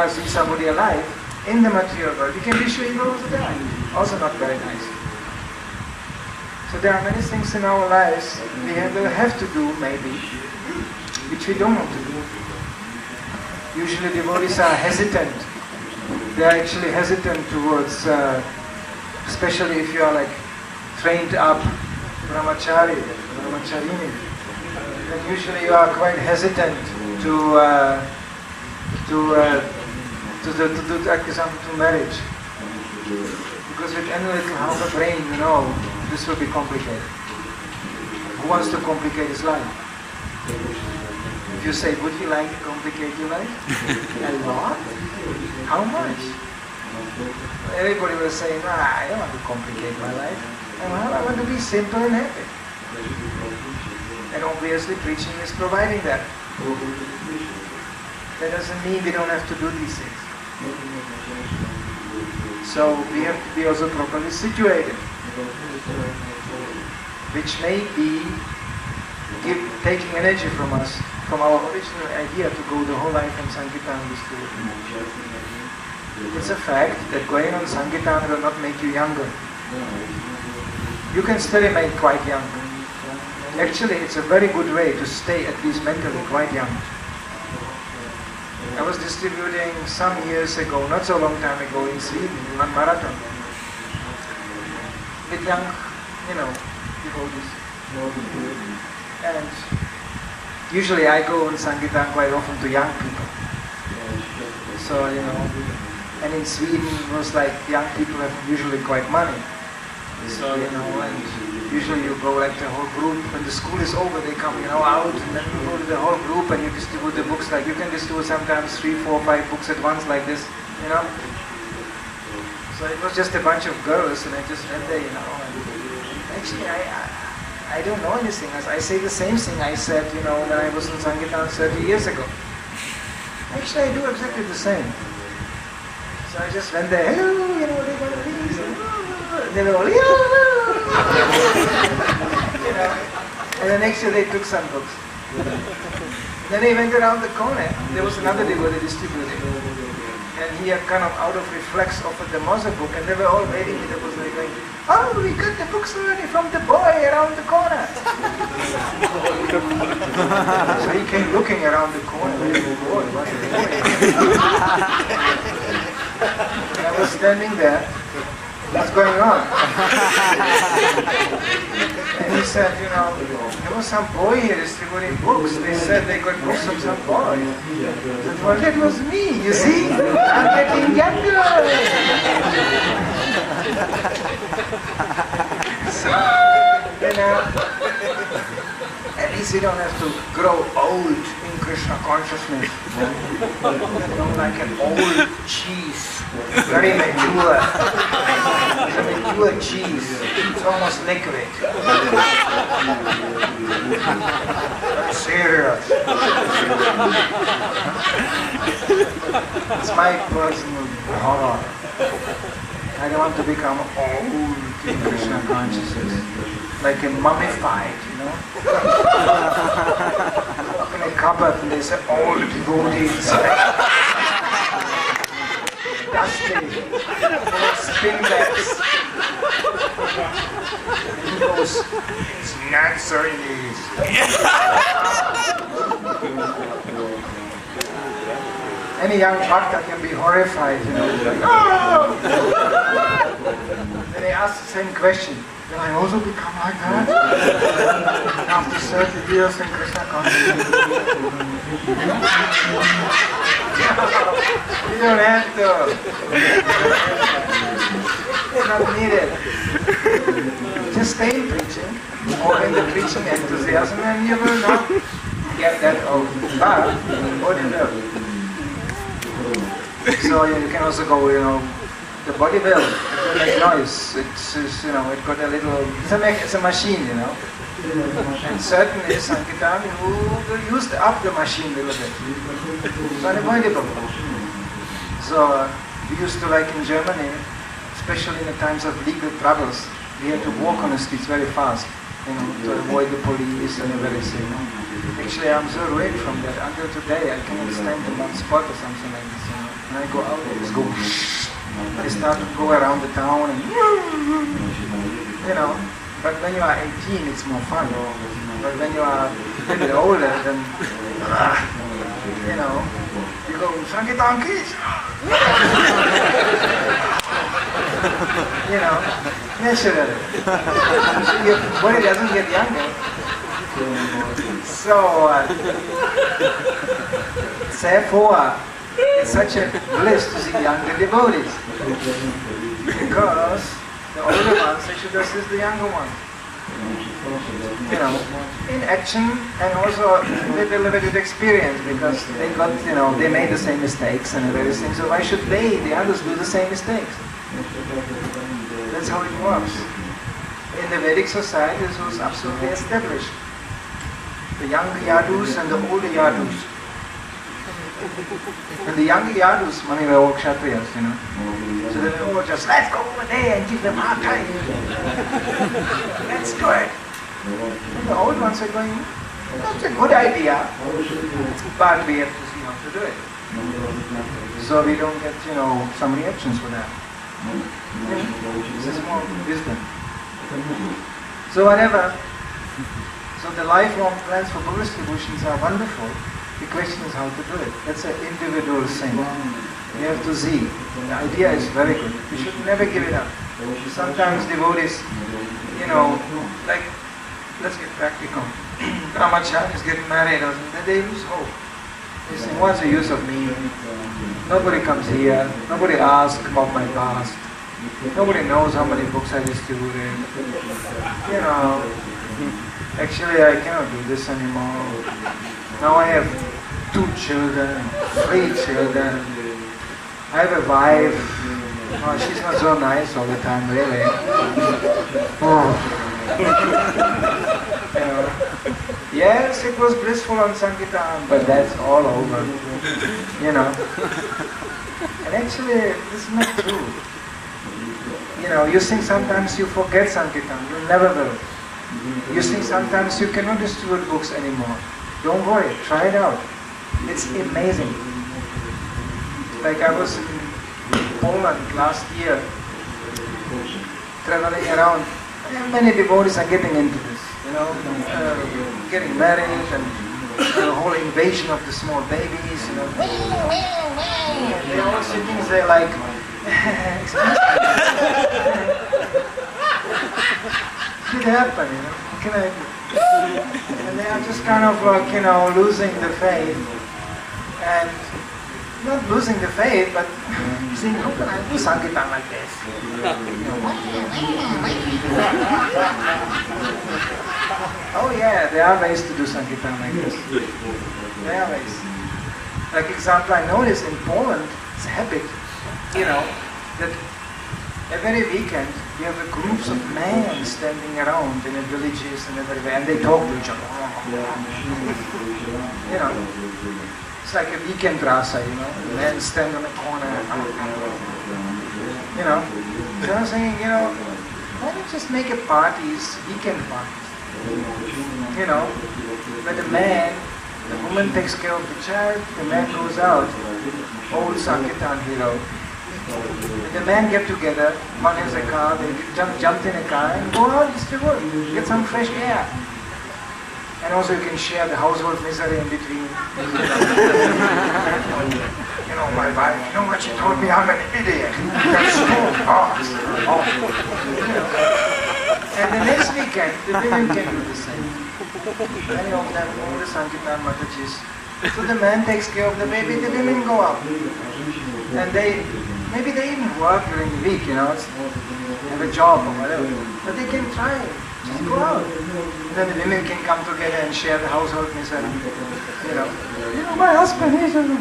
see somebody alive, in the material world, you can be sure he will also die. Also not very nice. So there are many things in our lives we will have to do, maybe, which we don't want to do. Usually devotees are hesitant. They are actually hesitant towards, especially if you are like trained up brahmacharini, then usually you are quite hesitant to do marriage. Because with any little half a brain, this will be complicated. Who wants to complicate his life? If you say, would you like to complicate your life? A lot? How much? Everybody will say, I don't want to complicate my life. I want to be simple and happy. And obviously preaching is providing that. That doesn't mean we don't have to do these things. So we have to be also properly situated, which may be taking energy from us, from our original idea to go the whole life on Sankirtan distribution. It's a fact that going on Sankirtan will not make you younger. You can still remain quite young. Actually, it's a very good way to stay at least mentally quite young. I was distributing some years ago, not so long time ago, in Sweden, one marathon. With young, devotees. And usually I go on Sankirtan quite often to young people. So, and in Sweden it was like young people have usually quite money. So, you know, and usually you go like the whole group, when the school is over, they come, you know, out, and then you go to the whole group and you distribute the books. Like you can distribute sometimes 3, 4, 5 books at once like this, you know. So it was just a bunch of girls, and I just went there, you know. And actually, I don't know anything. I say the same thing I said, you know, when I was in Sankirtan 30 years ago. Actually, I do exactly the same. So I just went there, hello, you know, they got these, and then all, you know. And the next year they took some books. Then they went around the corner. There was another devotee distributing. And he had kind of out of reflex offered the Moza book, and they were all waiting in the books, and they were going, oh, we got the books already from the boy around the corner. So he came looking around the corner, and the boy, what a boy. And I was standing there, what's going on? And he said, you know, there was some boy here distributing books. They said they got books from some boy. I said, well, that was me, you see? I'm getting younger. So, you know, at least you don't have to grow old in Krishna consciousness. You know, like an old cheese, very mature. It's a mature cheese. It's almost liquid. Serious. It's my personal horror. I don't want to become old in Krishna consciousness. Like a mummified, you know. In a cupboard and there's old devotees. Dusty. Spinbacks. And he goes, it's not so easy. Any young bhakta can be horrified, you know. Like, oh! Then they ask the same question. Will I also become like that? After 30 years in Krishna consciousness. You don't have to. It's not needed. Just stay in preaching, or in the preaching enthusiasm, and you will not get that old. But, what do you do? So you can also go, you know, the body will, it will make noise. It's you know, it got a little, it's a machine, you know. And certainly Sankirtan, you used up the machine a little bit. It's unavoidable. So we used to, like in Germany, especially in the times of legal troubles, we had to walk on the streets very fast, you know, to avoid the police and everything. Actually, I'm so away from that. Until today, I cannot stand in one spot or something like this. You know? When I go out, I just go. I start to go around the town and you know. But when you are 18, it's more fun. But when you are a little bit older, then you know, you go Sankirtan kids. You know, naturally. Your body doesn't get younger. So, therefore, it's such a bliss to see younger devotees. Because the older ones, they should assist the younger ones. You know, in action and also with a limited experience, because they got, you know, they made the same mistakes and everything, so why should they, the others, do the same mistakes? That's how it works. In the Vedic society, this was absolutely established. The younger yadus and the older yadus. And the younger yadus, many were all kshatriyas, you know. So they were all just, let's go over there and give them hard time. Let's do it. And the old ones are going, that's a good idea, but we have to see how to do it. So we don't get, you know, some reactions for that. This is more wisdom. So whatever. So the lifelong plans for book distributions are wonderful. The question is how to do it. That's an individual thing. You have to see. The idea is very good. You should never give it up. Sometimes devotees, you know, like, let's get practical. Brahmachari is getting married, and they lose hope. They say, what's the use of me? Nobody comes here. Nobody asks about my past. Nobody knows how many books I distributed. You know, actually I cannot do this anymore. Now I have 2 children, 3 children. I have a wife. Oh, she's not so nice all the time, really. Oh. You know. Yes, it was blissful on Sankirtan, but that's all over. You know. And actually, this is not true. You know, you think sometimes you forget Sankirtan, you never will. You think sometimes you cannot distribute books anymore. Don't worry, try it out. It's amazing. Like I was in Poland last year, traveling around, and many devotees are getting into this, you know, getting married and the whole invasion of the small babies, you know. They're all sitting there like, excuse me. It happen, you know. Can I? And they are just kind of like, you know, losing the faith, and not losing the faith, but saying, how can I do Sankirtan like this? Oh yeah, there are ways to do Sankirtan like this. There are ways. Like example, I noticed in Poland, it's a habit, you know, that every weekend you have groups of men standing around in the villages and everywhere, and they talk to each other. You know, it's like a weekend rasa, you know, men stand on the corner. You know, so I'm saying, you know, why don't you just make a parties, weekend parties? You know, where the woman takes care of the child, the man goes out, old Sankirtan hero. The men get together, one has a car, they jump in a car and go out, distribute, get some fresh air. And also you can share the household misery in between. You know, my wife, you know what, she told me I'm an idiot. That's true. Oh. And the next weekend, the women can do the same. Many of them, all the Sankirtan Matajis. So the man takes care of the baby, the women go out. And maybe they even work during the week, you know, have a job or whatever. But they can try it. Just go out. Then the women can come together and share the household misery. You know, my husband is you know,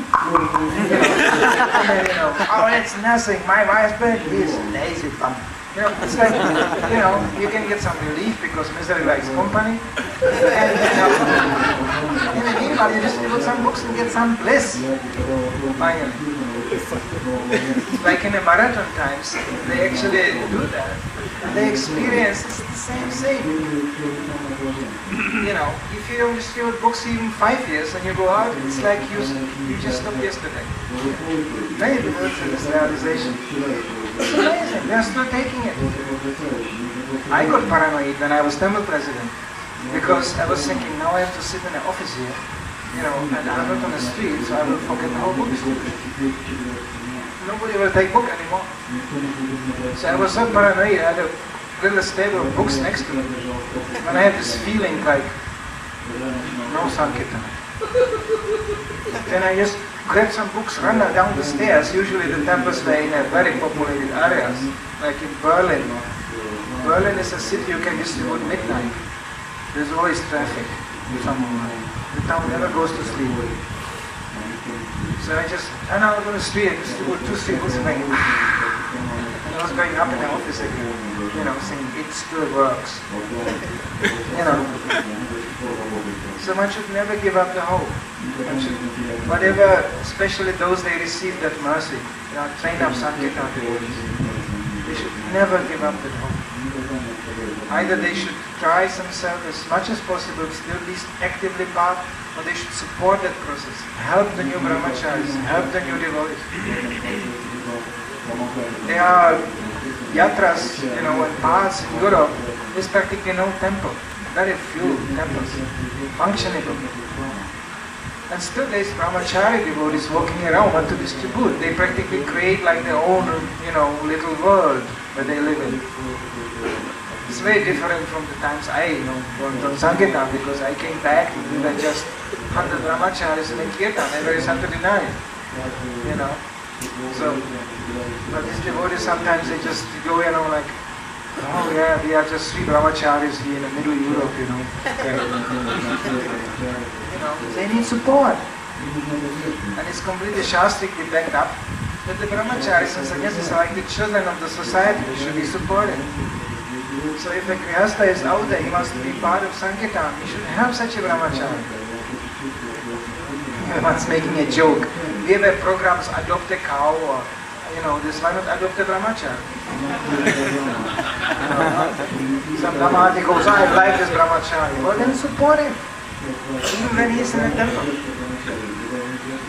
oh, it's nothing. My husband is lazy bum. You know, it's like, you know, you can get some relief because misery likes company. And, you know, in the meanwhile, you just put some books and get some bliss. Finally. Like in the marathon times, they actually do that. And they experience the same thing. You know, if you don't distribute books even 5 years and you go out, it's like you just stopped yesterday. Many people have this realization. It's amazing, they're still taking it. I got paranoid when I was Tamil president because I was thinking, now I have to sit in the office here, you know, and I'm not on the street, so I will forget the whole book distribution. Nobody will take book anymore. So I was so paranoid, I had a little stable of books next to me. And I had this feeling like, no Sankirtan. Then I just grabbed some books, ran down the stairs. Usually the temples were in very populated areas, like in Berlin. Berlin is a city you can distribute midnight. There's always traffic. The town never goes to sleep. So I just ran out on the street and distributed 2 singles and I was going up in the office again, you know, saying it still works. You know. So one should never give up the hope. Whatever, especially those they receive that mercy, you know, train up Sankirtan devotees. They should never give up that hope. Either they should try themselves as much as possible, still be actively part, or they should support that process, help the new brahmacharis, help the new devotees. There are yatras, you know, and paths in Europe, there's practically no temple, very few temples, functioning. And still there's brahmachari devotees walking around, want to distribute. They practically create like their own, you know, little world where they live in. It's very different from the times I, you know, worked on Sankirtan, because I came back and we were just 100 brahmacharis in a kirtan every Saturday night, you know. So But these devotees sometimes they just go, like, oh yeah, we are just three brahmacharis here in the middle Europe, they need support. And it's completely shastrically backed up that the brahmacharis and sannyasis are like the children of the society, they should be supported. So if a grihastha is out there, he wants to be part of Sankirtan, he should have such a brahmachari. I was making a joke. We have programs, adopt a cow or this, why not adopt a brahmachari? Some Dhamma goes, I like this brahmachari. Well, then support him. Even when he is in a temple.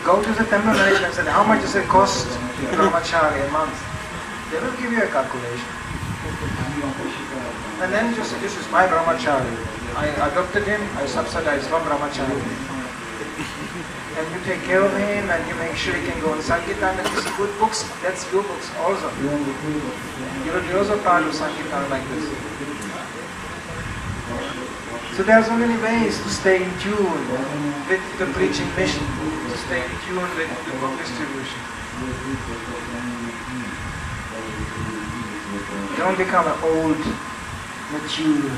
Go to the temple management and say, how much does it cost brahmachari a month? They will give you a calculation. And then just say, this is my brahmachari. I adopted him, I subsidize one brahmachari. And you take care of him and you make sure he can go on Sankirtan and you see good books, that's your books also. You will be also part of Sankirtan like this. So there are so many ways to stay in tune with the preaching mission, to stay in tune with the book distribution. Don't become an old, mature,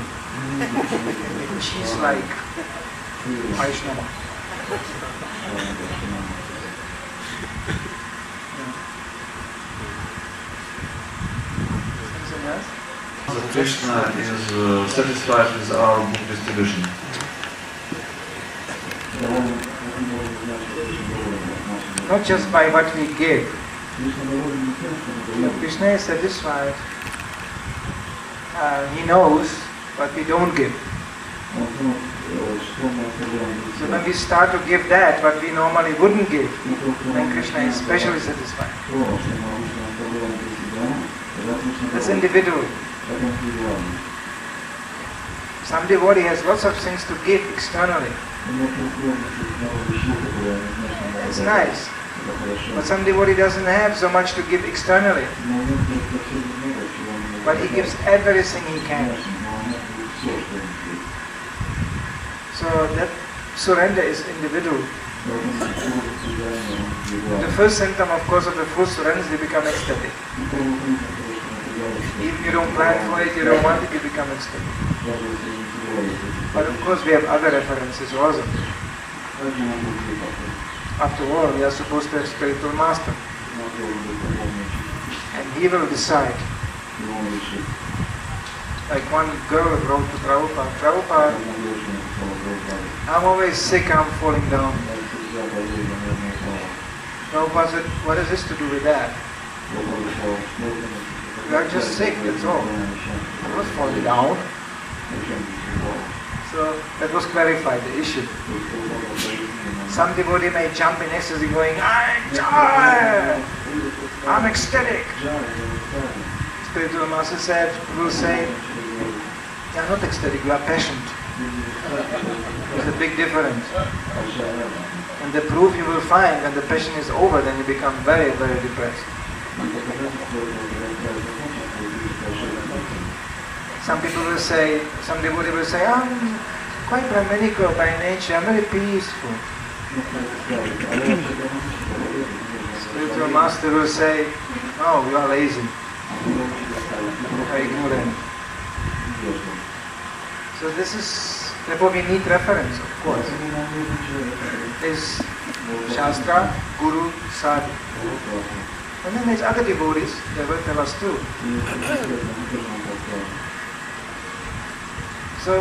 cheese-like Vaishnava. So Krishna is satisfied with our book distribution. Not just by what we give. Krishna is satisfied. He knows what we don't give. So when we start to give that, what we normally wouldn't give, then Krishna is especially satisfied. That's individual. Some devotee has lots of things to give externally. It's nice. But some devotee doesn't have so much to give externally. But he gives everything he can. So that surrender is individual. The first symptom, of course, of the full surrender is they become ecstatic. If you don't plan for it, you don't want it, you become ecstatic. But of course we have other references also. After all, we are supposed to have spiritual master. And he will decide. Like one girl wrote to Prabhupada, Prabhupada, I'm always sick, I'm falling down. Prabhupada said, what has this to do with that? You are just sick, that's all. I'm not falling down. So that was clarified, the issue. Some devotee may jump in ecstasy going, I'm ecstatic. Spiritual master said, will say, you are not ecstatic, you are passionate. There's a big difference. And the proof you will find when the passion is over, then you become very, very depressed. Some people will say, some devotee will say, I'm quite Brahminical by nature, I'm very peaceful. Spiritual master will say, oh, you are lazy. You are ignorant. So this is, therefore we need reference, of course. Is Shastra, Guru, Sadhu. And then there's other devotees, they will tell us too. So,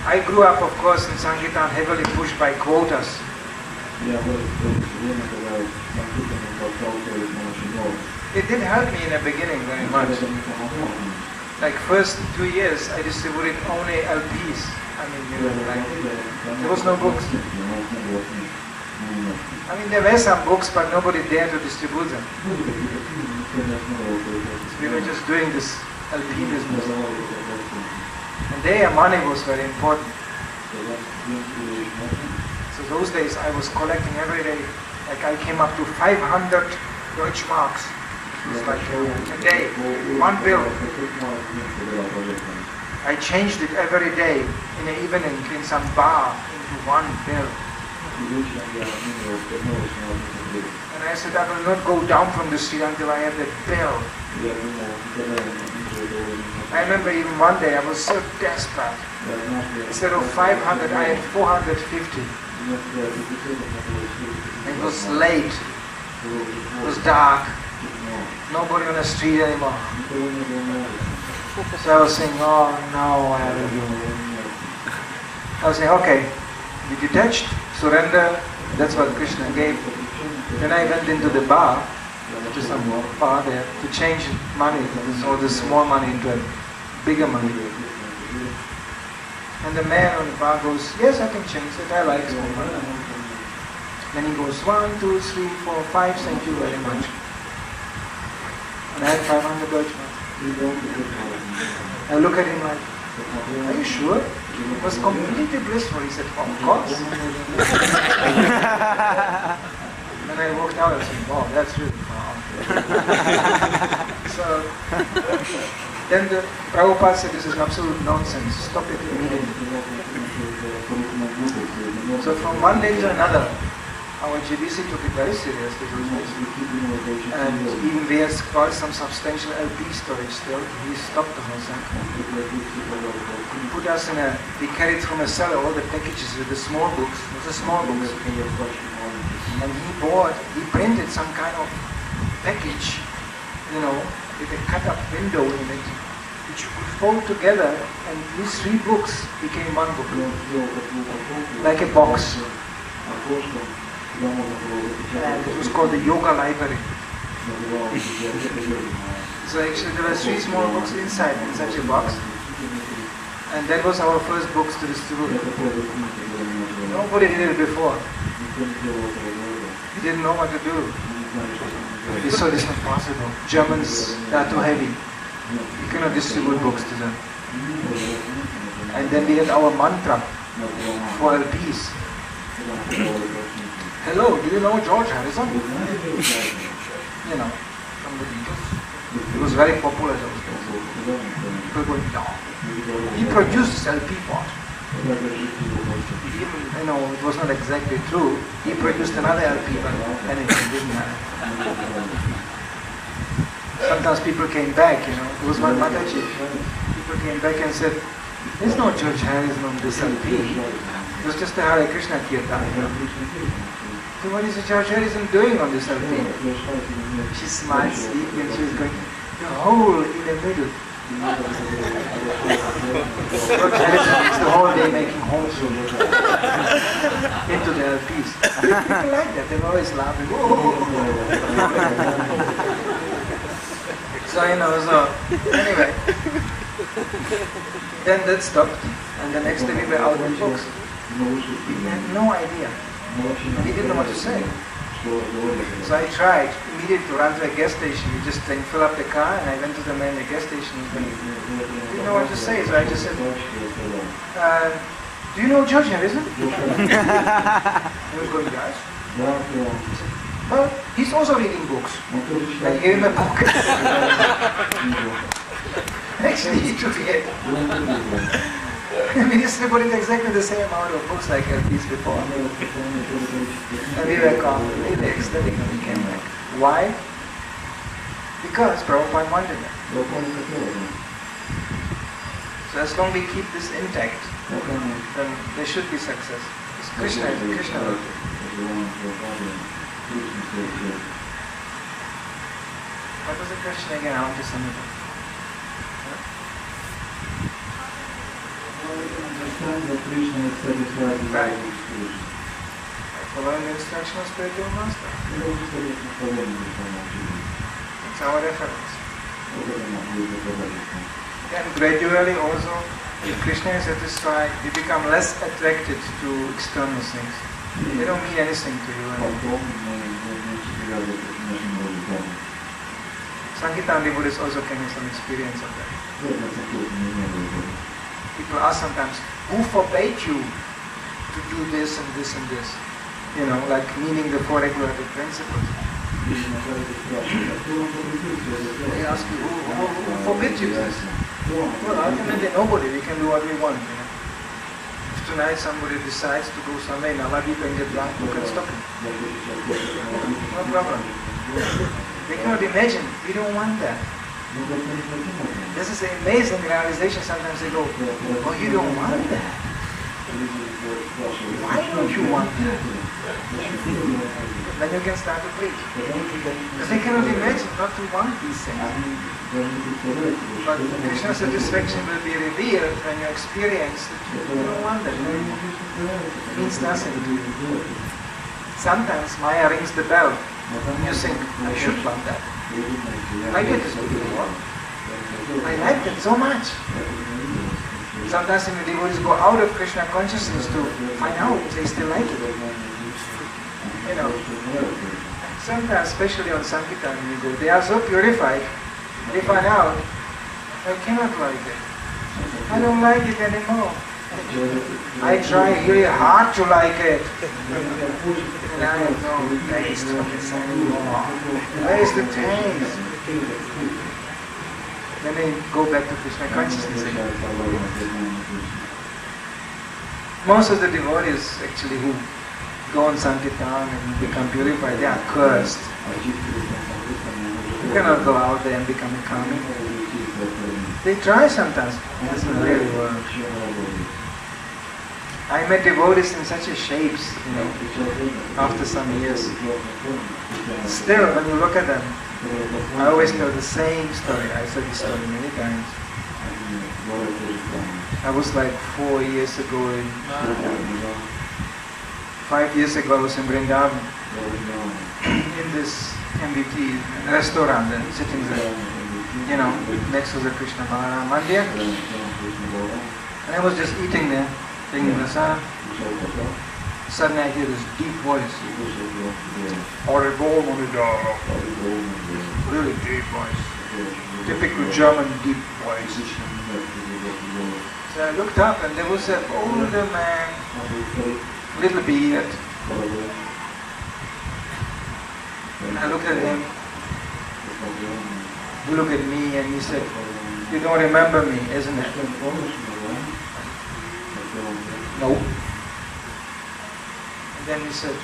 I grew up, of course, in Sankirtan heavily pushed by quotas. It did help me in the beginning very much. Like first 2 years, I distributed only LPs. There was no books. There were some books, but nobody dared to distribute them. We were just doing this LP business. And there, money was very important. So those days, I was collecting every day. Like I came up to 500 Deutschmarks. It was like a day, one bill. I changed it every day in the evening in some bar into one bill. And I said, I will not go down from the street until I have that bell. I remember even one day I was so desperate. Instead of 500, I had 450. It was late. It was dark. Nobody on the street anymore. So I was saying, oh no, I was saying, okay, be detached, surrender, that's what Krishna gave. Then I went into the bar, to some bar there, to change money, so the small money into a bigger money. And the man on the bar goes, yes, I can change it, I like small money. Then he goes, 1, 2, 3, 4, 5, thank you very much. And I had 500 Deutschmark. I look at him like, are you sure? It was completely blissful. He said, of course. And I walked out and said, wow, that's really fun. So, then the Prabhupada said, this is absolute nonsense. Stop it immediately. So from one day to another, our GBC took it very seriously. And even we had quite some substantial LP storage still. We stopped the whole thing. He put us in we carried from a cellar all the packages with the small books. It was the small books. And he printed some kind of package, with a cut-up window in it, which you could fold together, and these 3 books became one book. Like a box. And it was called the Yoga Library. So actually there were 3 small books inside in such a box. And that was our first books to distribute. Nobody did it before. We didn't know what to do. We saw this not possible. Germans are too heavy. You cannot distribute books to them. And then we had our mantra for LPs. Hello, do you know George Harrison? From the Beatles. It was very popular those days. People going, no. He produced this LP part. Even, it was not exactly true. He produced another LP, but anyway, it didn't matter. Sometimes people came back, it was one Mataji. People came back and said, there's no George Harrison on this LP. It was just a Hare Krishna Kirtan. So what is George Harrison doing on this LP? She smiled sleepy and she was going, the hole in the middle. George Harrison is the whole day making holes into the LPs. People like that, they were always laughing. So anyway, then that stopped, and the next day we were out with books. We had no idea. We didn't know what to say. So I tried immediately to run to a gas station. We just fill up the car, and I went to the man at the gas station. And didn't know what to say, so I just said, do you know George Harrison? He was going, yes. Well, he's also reading books. I gave him a book. Actually, he took it. We distributed exactly the same amount of books like LPs before. And we were completely ecstatic when we came back. Why? Because Prabhupada wanted it. So as long as we keep this intact, then there should be success. It's Krishna is Krishna. What was the question again? I want to sum it up. Understand that Krishna is satisfied with Right. all experience. Following the instruction of spiritual master. It's our reference. And gradually also, if Krishna is satisfied, we become less attracted to external things. They don't mean anything to you. Sankirtan devotees also can have some experience of that. People ask sometimes, who forbade you to do this and this and this? Like meaning the 4 regulative principles. They ask you, who forbid you this? Well, ultimately nobody. We can do what we want. tonight somebody decides to go somewhere in Navadvip and get drunk, you can stop him. No problem. They cannot imagine. We don't want that. This is an amazing realization. Sometimes they go, oh, you don't want that. Why don't you want that? Then you can start to preach. Because they cannot imagine not to want these things. But Krishna's satisfaction will be revealed when you experience that you don't want that. It means nothing to you. Sometimes Maya rings the bell and you think, I should want that. I did this before. I liked it so much. Sometimes the devotees go out of Krishna consciousness to find out if they still like it. You know, sometimes, especially on Sankirtan, when you go, they are so purified, they find out, I cannot like it. I don't like it anymore. I try really hard to like it. And I have no taste for this anymore. Where is the taste? Then they go back to Krishna consciousness again. Most of the devotees actually who go on Sankirtan and become purified, they are cursed. You cannot go out there and become a kami. They try sometimes, it doesn't really work. I met devotees in such a shapes, you know, after some years. Still, when you look at them, I always tell the same story. I said this story many times. I was like 4 years ago, 5 years ago I was in Vrindavan, in this MBT restaurant and sitting there, you know, next to the Krishna Balaram Mandir. And I was just eating there, taking the sun. Suddenly I hear this deep voice. Horrible Manidhara. Really deep voice. Typical German deep voice. So I looked up and there was an older man, little beard. And I looked at him. He looked at me and he said, you don't remember me, isn't it? No. Then he said,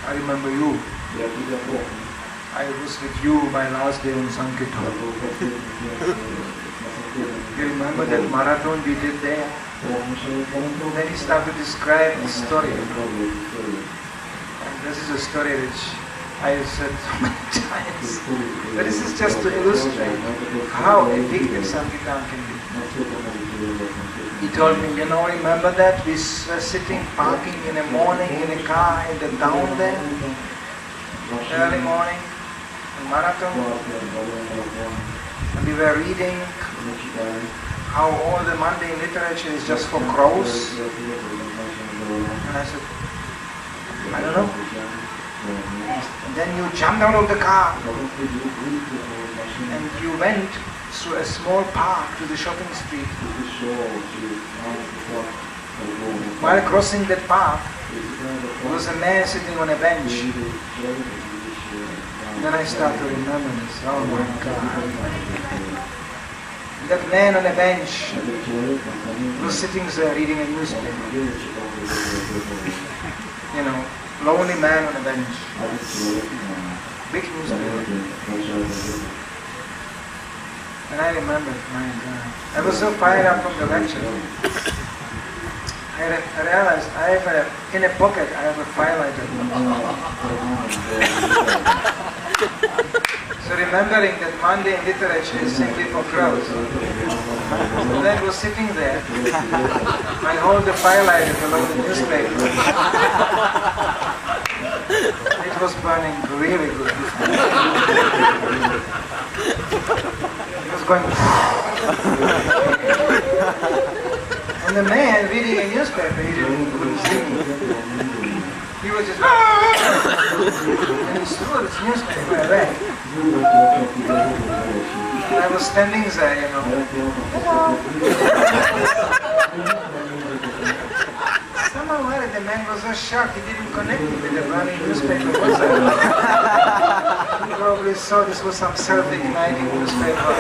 I remember you. I was with you my last day on Sankirtan. You remember that marathon we did there? And then he started to describe the story. And this is a story which I have said so many times. But this is just to illustrate how addictive Sankirtan can be. He told me, you know, remember that? We were sitting, parking in the morning in a car in the town there, early morning, in Marathon, and we were reading how all the mundane literature is just for crows. And I said, I don't know. And then you jumped out of the car and you went through a small park to the shopping street. While crossing that park, there was a man sitting on a bench. Then I start to remember this. Oh my God. That man on a bench was sitting there reading a newspaper. You know, lonely man on a bench. Big newspaper. And I remembered, my God. I was so fired up from the lecture. I realized I have in a pocket I have a highlighter. So remembering that mundane literature is simply for crowds. So then I was sitting there. I hold the highlighter along the newspaper. It was burning really good. Was going and the man reading a newspaper, he couldn't see me. He was just and he threw his newspaper away. And I was standing there, you know. Somehow the man was so shocked he didn't connect me with the burning newspaper. He probably saw this was some self-igniting newspaper.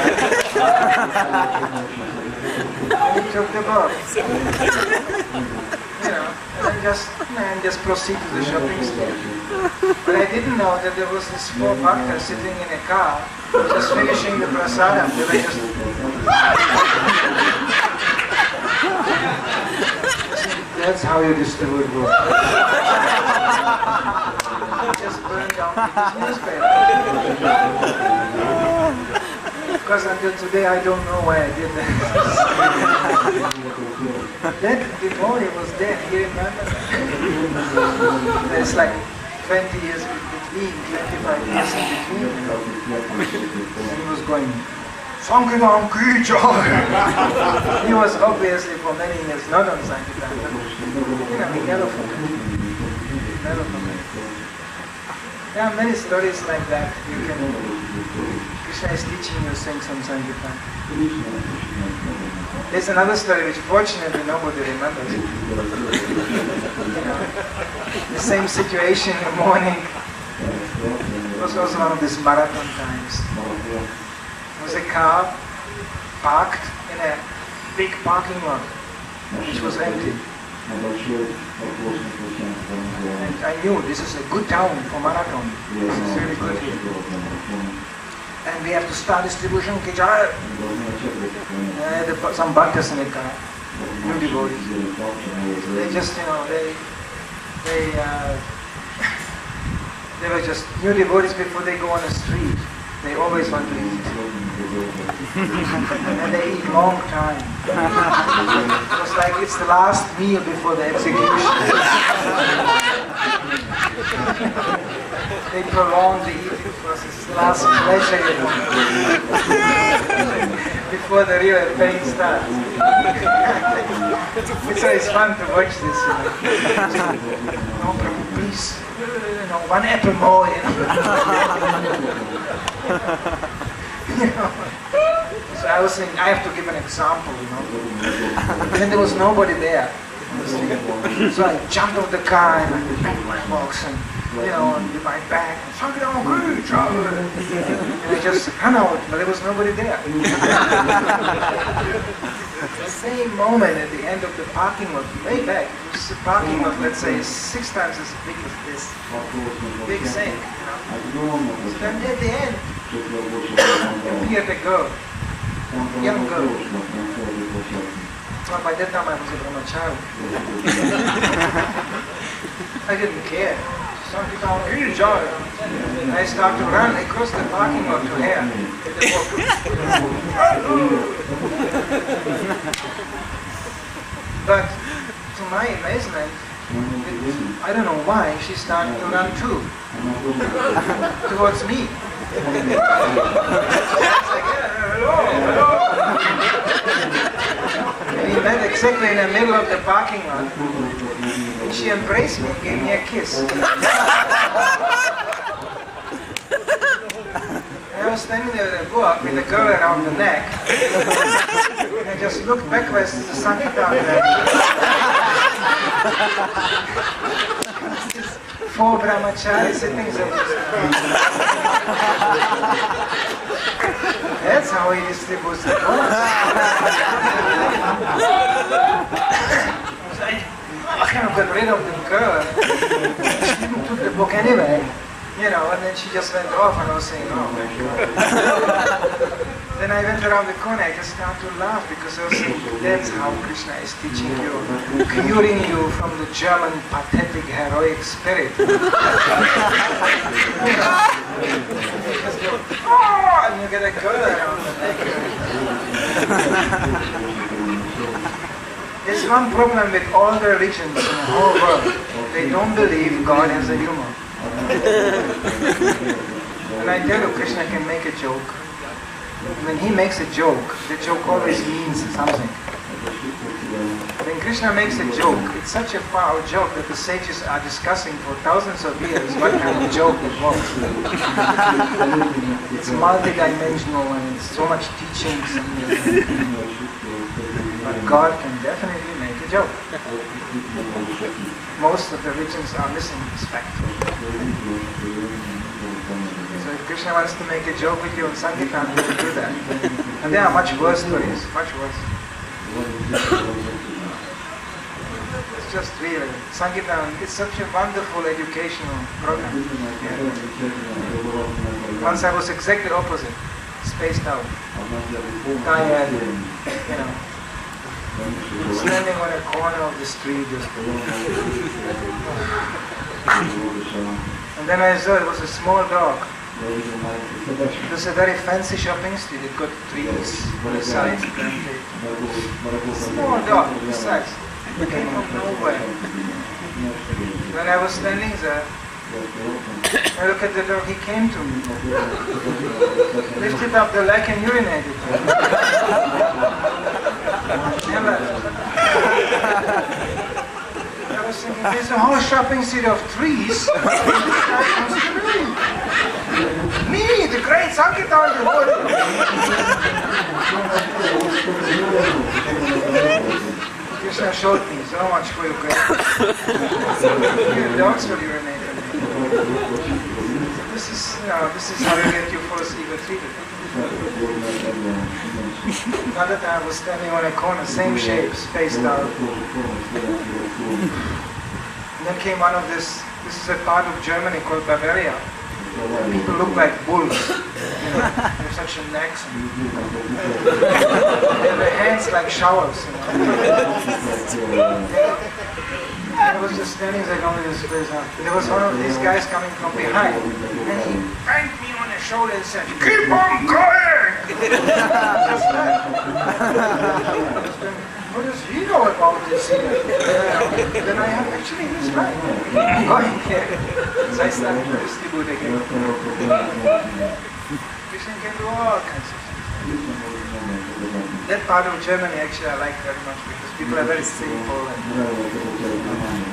And he took the book. You know, and just proceed to the shopping store. But I didn't know that there was this poor bhakta sitting in a car, just finishing the prasadam. They were just... That's how you distribute books. Just burn down people's newspaper. Because until today I don't know why I did that. That devotee was there, he remembered that. There's like 20 years in between, 25 years in between. And he was going, Sankirtan ki jai. He was obviously for many years not on Sankirtan. You know, he never forgot. Never forgot. There are many stories like that. You can... Krishna is teaching you things on Sankirtan. There's another story which fortunately nobody remembers. You know, the same situation in the morning. It was also one of these marathon times. There was a car parked in a big parking lot which was empty. And I knew this is a good town for marathon. This is really good here. And we have to start distribution. Some bhaktas in the car, new devotees. They just, you know, they were just new devotees before they go on the street. They always want to eat. And they eat long time. It was like it's the last meal before the execution. They prolong the eating process. It's the last pleasure you want. Before the real pain starts. It's fun to watch this, you know. No, Prabhu, please. You know, one apple more, you know. You know. So I was saying, I have to give an example, you know. And then there was nobody there. So I jumped off the car and I packed my box and, you know, and with my bag, and I just ran out, but there was nobody there. The same moment at the end of the parking lot, way back, it was a parking lot, let's say, 6 times as big as this. Big sink, you know. So then at the end, appeared a girl, young girl. Well, by that time I was a brahmachari. I didn't care. I start to run across the parking lot to her. But to my amazement, I don't know why, she started to run too. Towards me. Hello. And we met exactly in the middle of the parking lot. And she embraced me and gave me a kiss. I was standing there with a book with a girl around the neck. And I just looked backwards to the Sankirtan there. 4 brahmacharis sitting there. That's how he distributes the books. I kind of got rid of the girl. She took the book anyway, you know, and then she just went off and I was saying, oh my God. Then I went around the corner, I just started to laugh because I was saying, that's how Krishna is teaching you, curing you from the German pathetic heroic spirit. You know, just go, oh, and you get a girl around the neck. There's one problem with all the religions in the whole world. They don't believe God has a humor. And I tell you, Krishna can make a joke. When he makes a joke, the joke always means something. When Krishna makes a joke, it's such a far joke that the sages are discussing for thousands of years what kind of joke it was. It's multi-dimensional and it's so much teachings. But God can definitely make a joke. Most of the religions are missing this fact. So if Krishna wants to make a joke with you on Sankirtan, he will do that. And there are much worse stories, much worse. It's just real. Sankirtan is such a wonderful educational program. Yeah. Once I was exactly opposite, spaced out, tired, standing on a corner of the street. And then I saw it was a small dog. It was a very fancy shopping street. It got trees on the sides. Small dog, besides. It came from nowhere. When I was standing there, I looked at the dog, he came to me. Lifted up the leg and urinated. I was thinking, there's a whole shopping street of trees. Me, the great Sankirtan. Krishna showed me so much for your grace. Your dogs will urinate. This is how you get your first ego treated. Another time I was standing on a corner, same shape, spaced out. And then came one of this is a part of Germany called Bavaria. People look like bulls. They have such a necks. They have their hands like showers. I was just standing there going to this place out. There was one of these guys coming from behind. And he banged me on the shoulder and said, "Keep on going!" Just that. What does he know about this here? Then I have actually his right. Going here. So I started to distribute again. Krishna can do all kinds of things. That part of Germany actually I like very much because people are very simple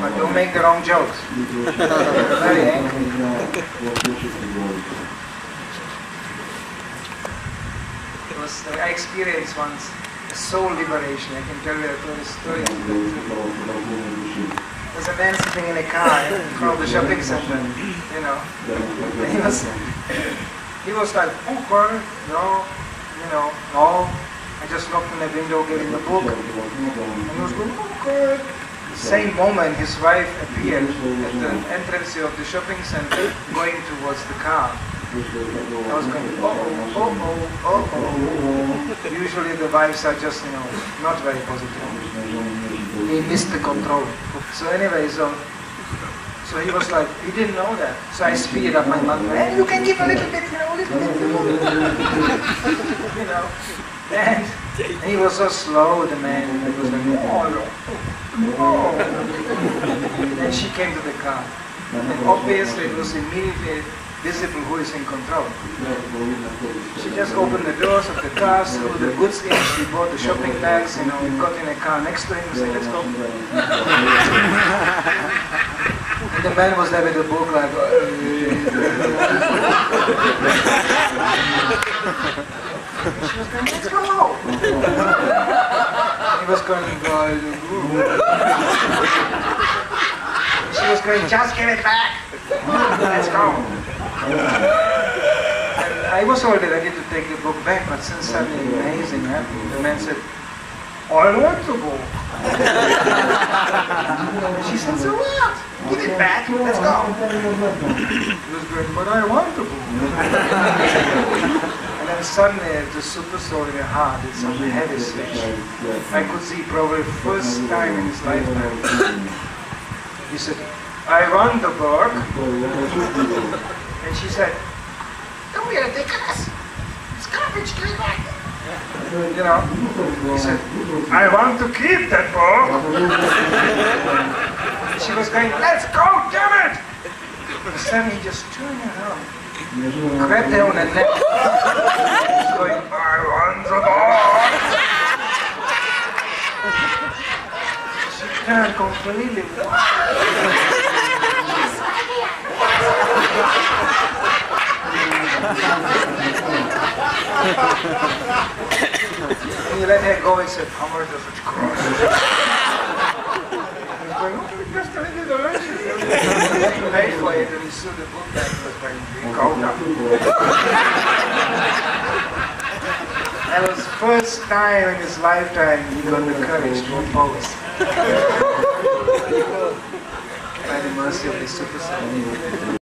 but don't make the wrong jokes. They're very angry. I experienced once a soul liberation. I can tell you a story. There's a man sitting in a car in front of the shopping center, And he was like, "Okay, no. I just knocked on the window, gave him a book." And he was going, "Okay." Same moment, his wife appeared at the entrance of the shopping center, going towards the car. I was going, oh. Usually the wives are just, not very positive. He missed the control. So anyway, so he was like, he didn't know that. So I speeded up my mother. "Hey, you can give a little bit, a little bit. And he was so slow, the man. And he was like, oh. Then she came to the car. And obviously it was immediately visible who is in control. She just opened the doors of the car, threw the goods in, she bought the shopping bags, we got in a car next to him and said, "Let's go." And the man was there with a book like, she was going, "Let's go." He was going, she was going, "Just give it back. Let's go." And I was already ready to take the book back, but since something amazing happened, the man said, "I want to go." She said, "So what? Give it back, let's go." He was going, "But I want to go." And then suddenly the super soul in her heart did some heavy switch. I could see probably the first time in his lifetime. He said, "I want the book." And she said, "Don't be ridiculous. It's garbage, give it back." He said, "I want to keep that book." And she was going, "Let's go, damn it!" And suddenly he just turned around, grabbed her on the neck. He's going, "I want the book." She turned completely wild. He let her go and said, "How much does it cost?" He was going, "Oh, just a little bit. He paid for it and he threw the book back and was going, "Go now." That was the first time in his lifetime he got the courage to oppose. By the mercy of the Super Soul.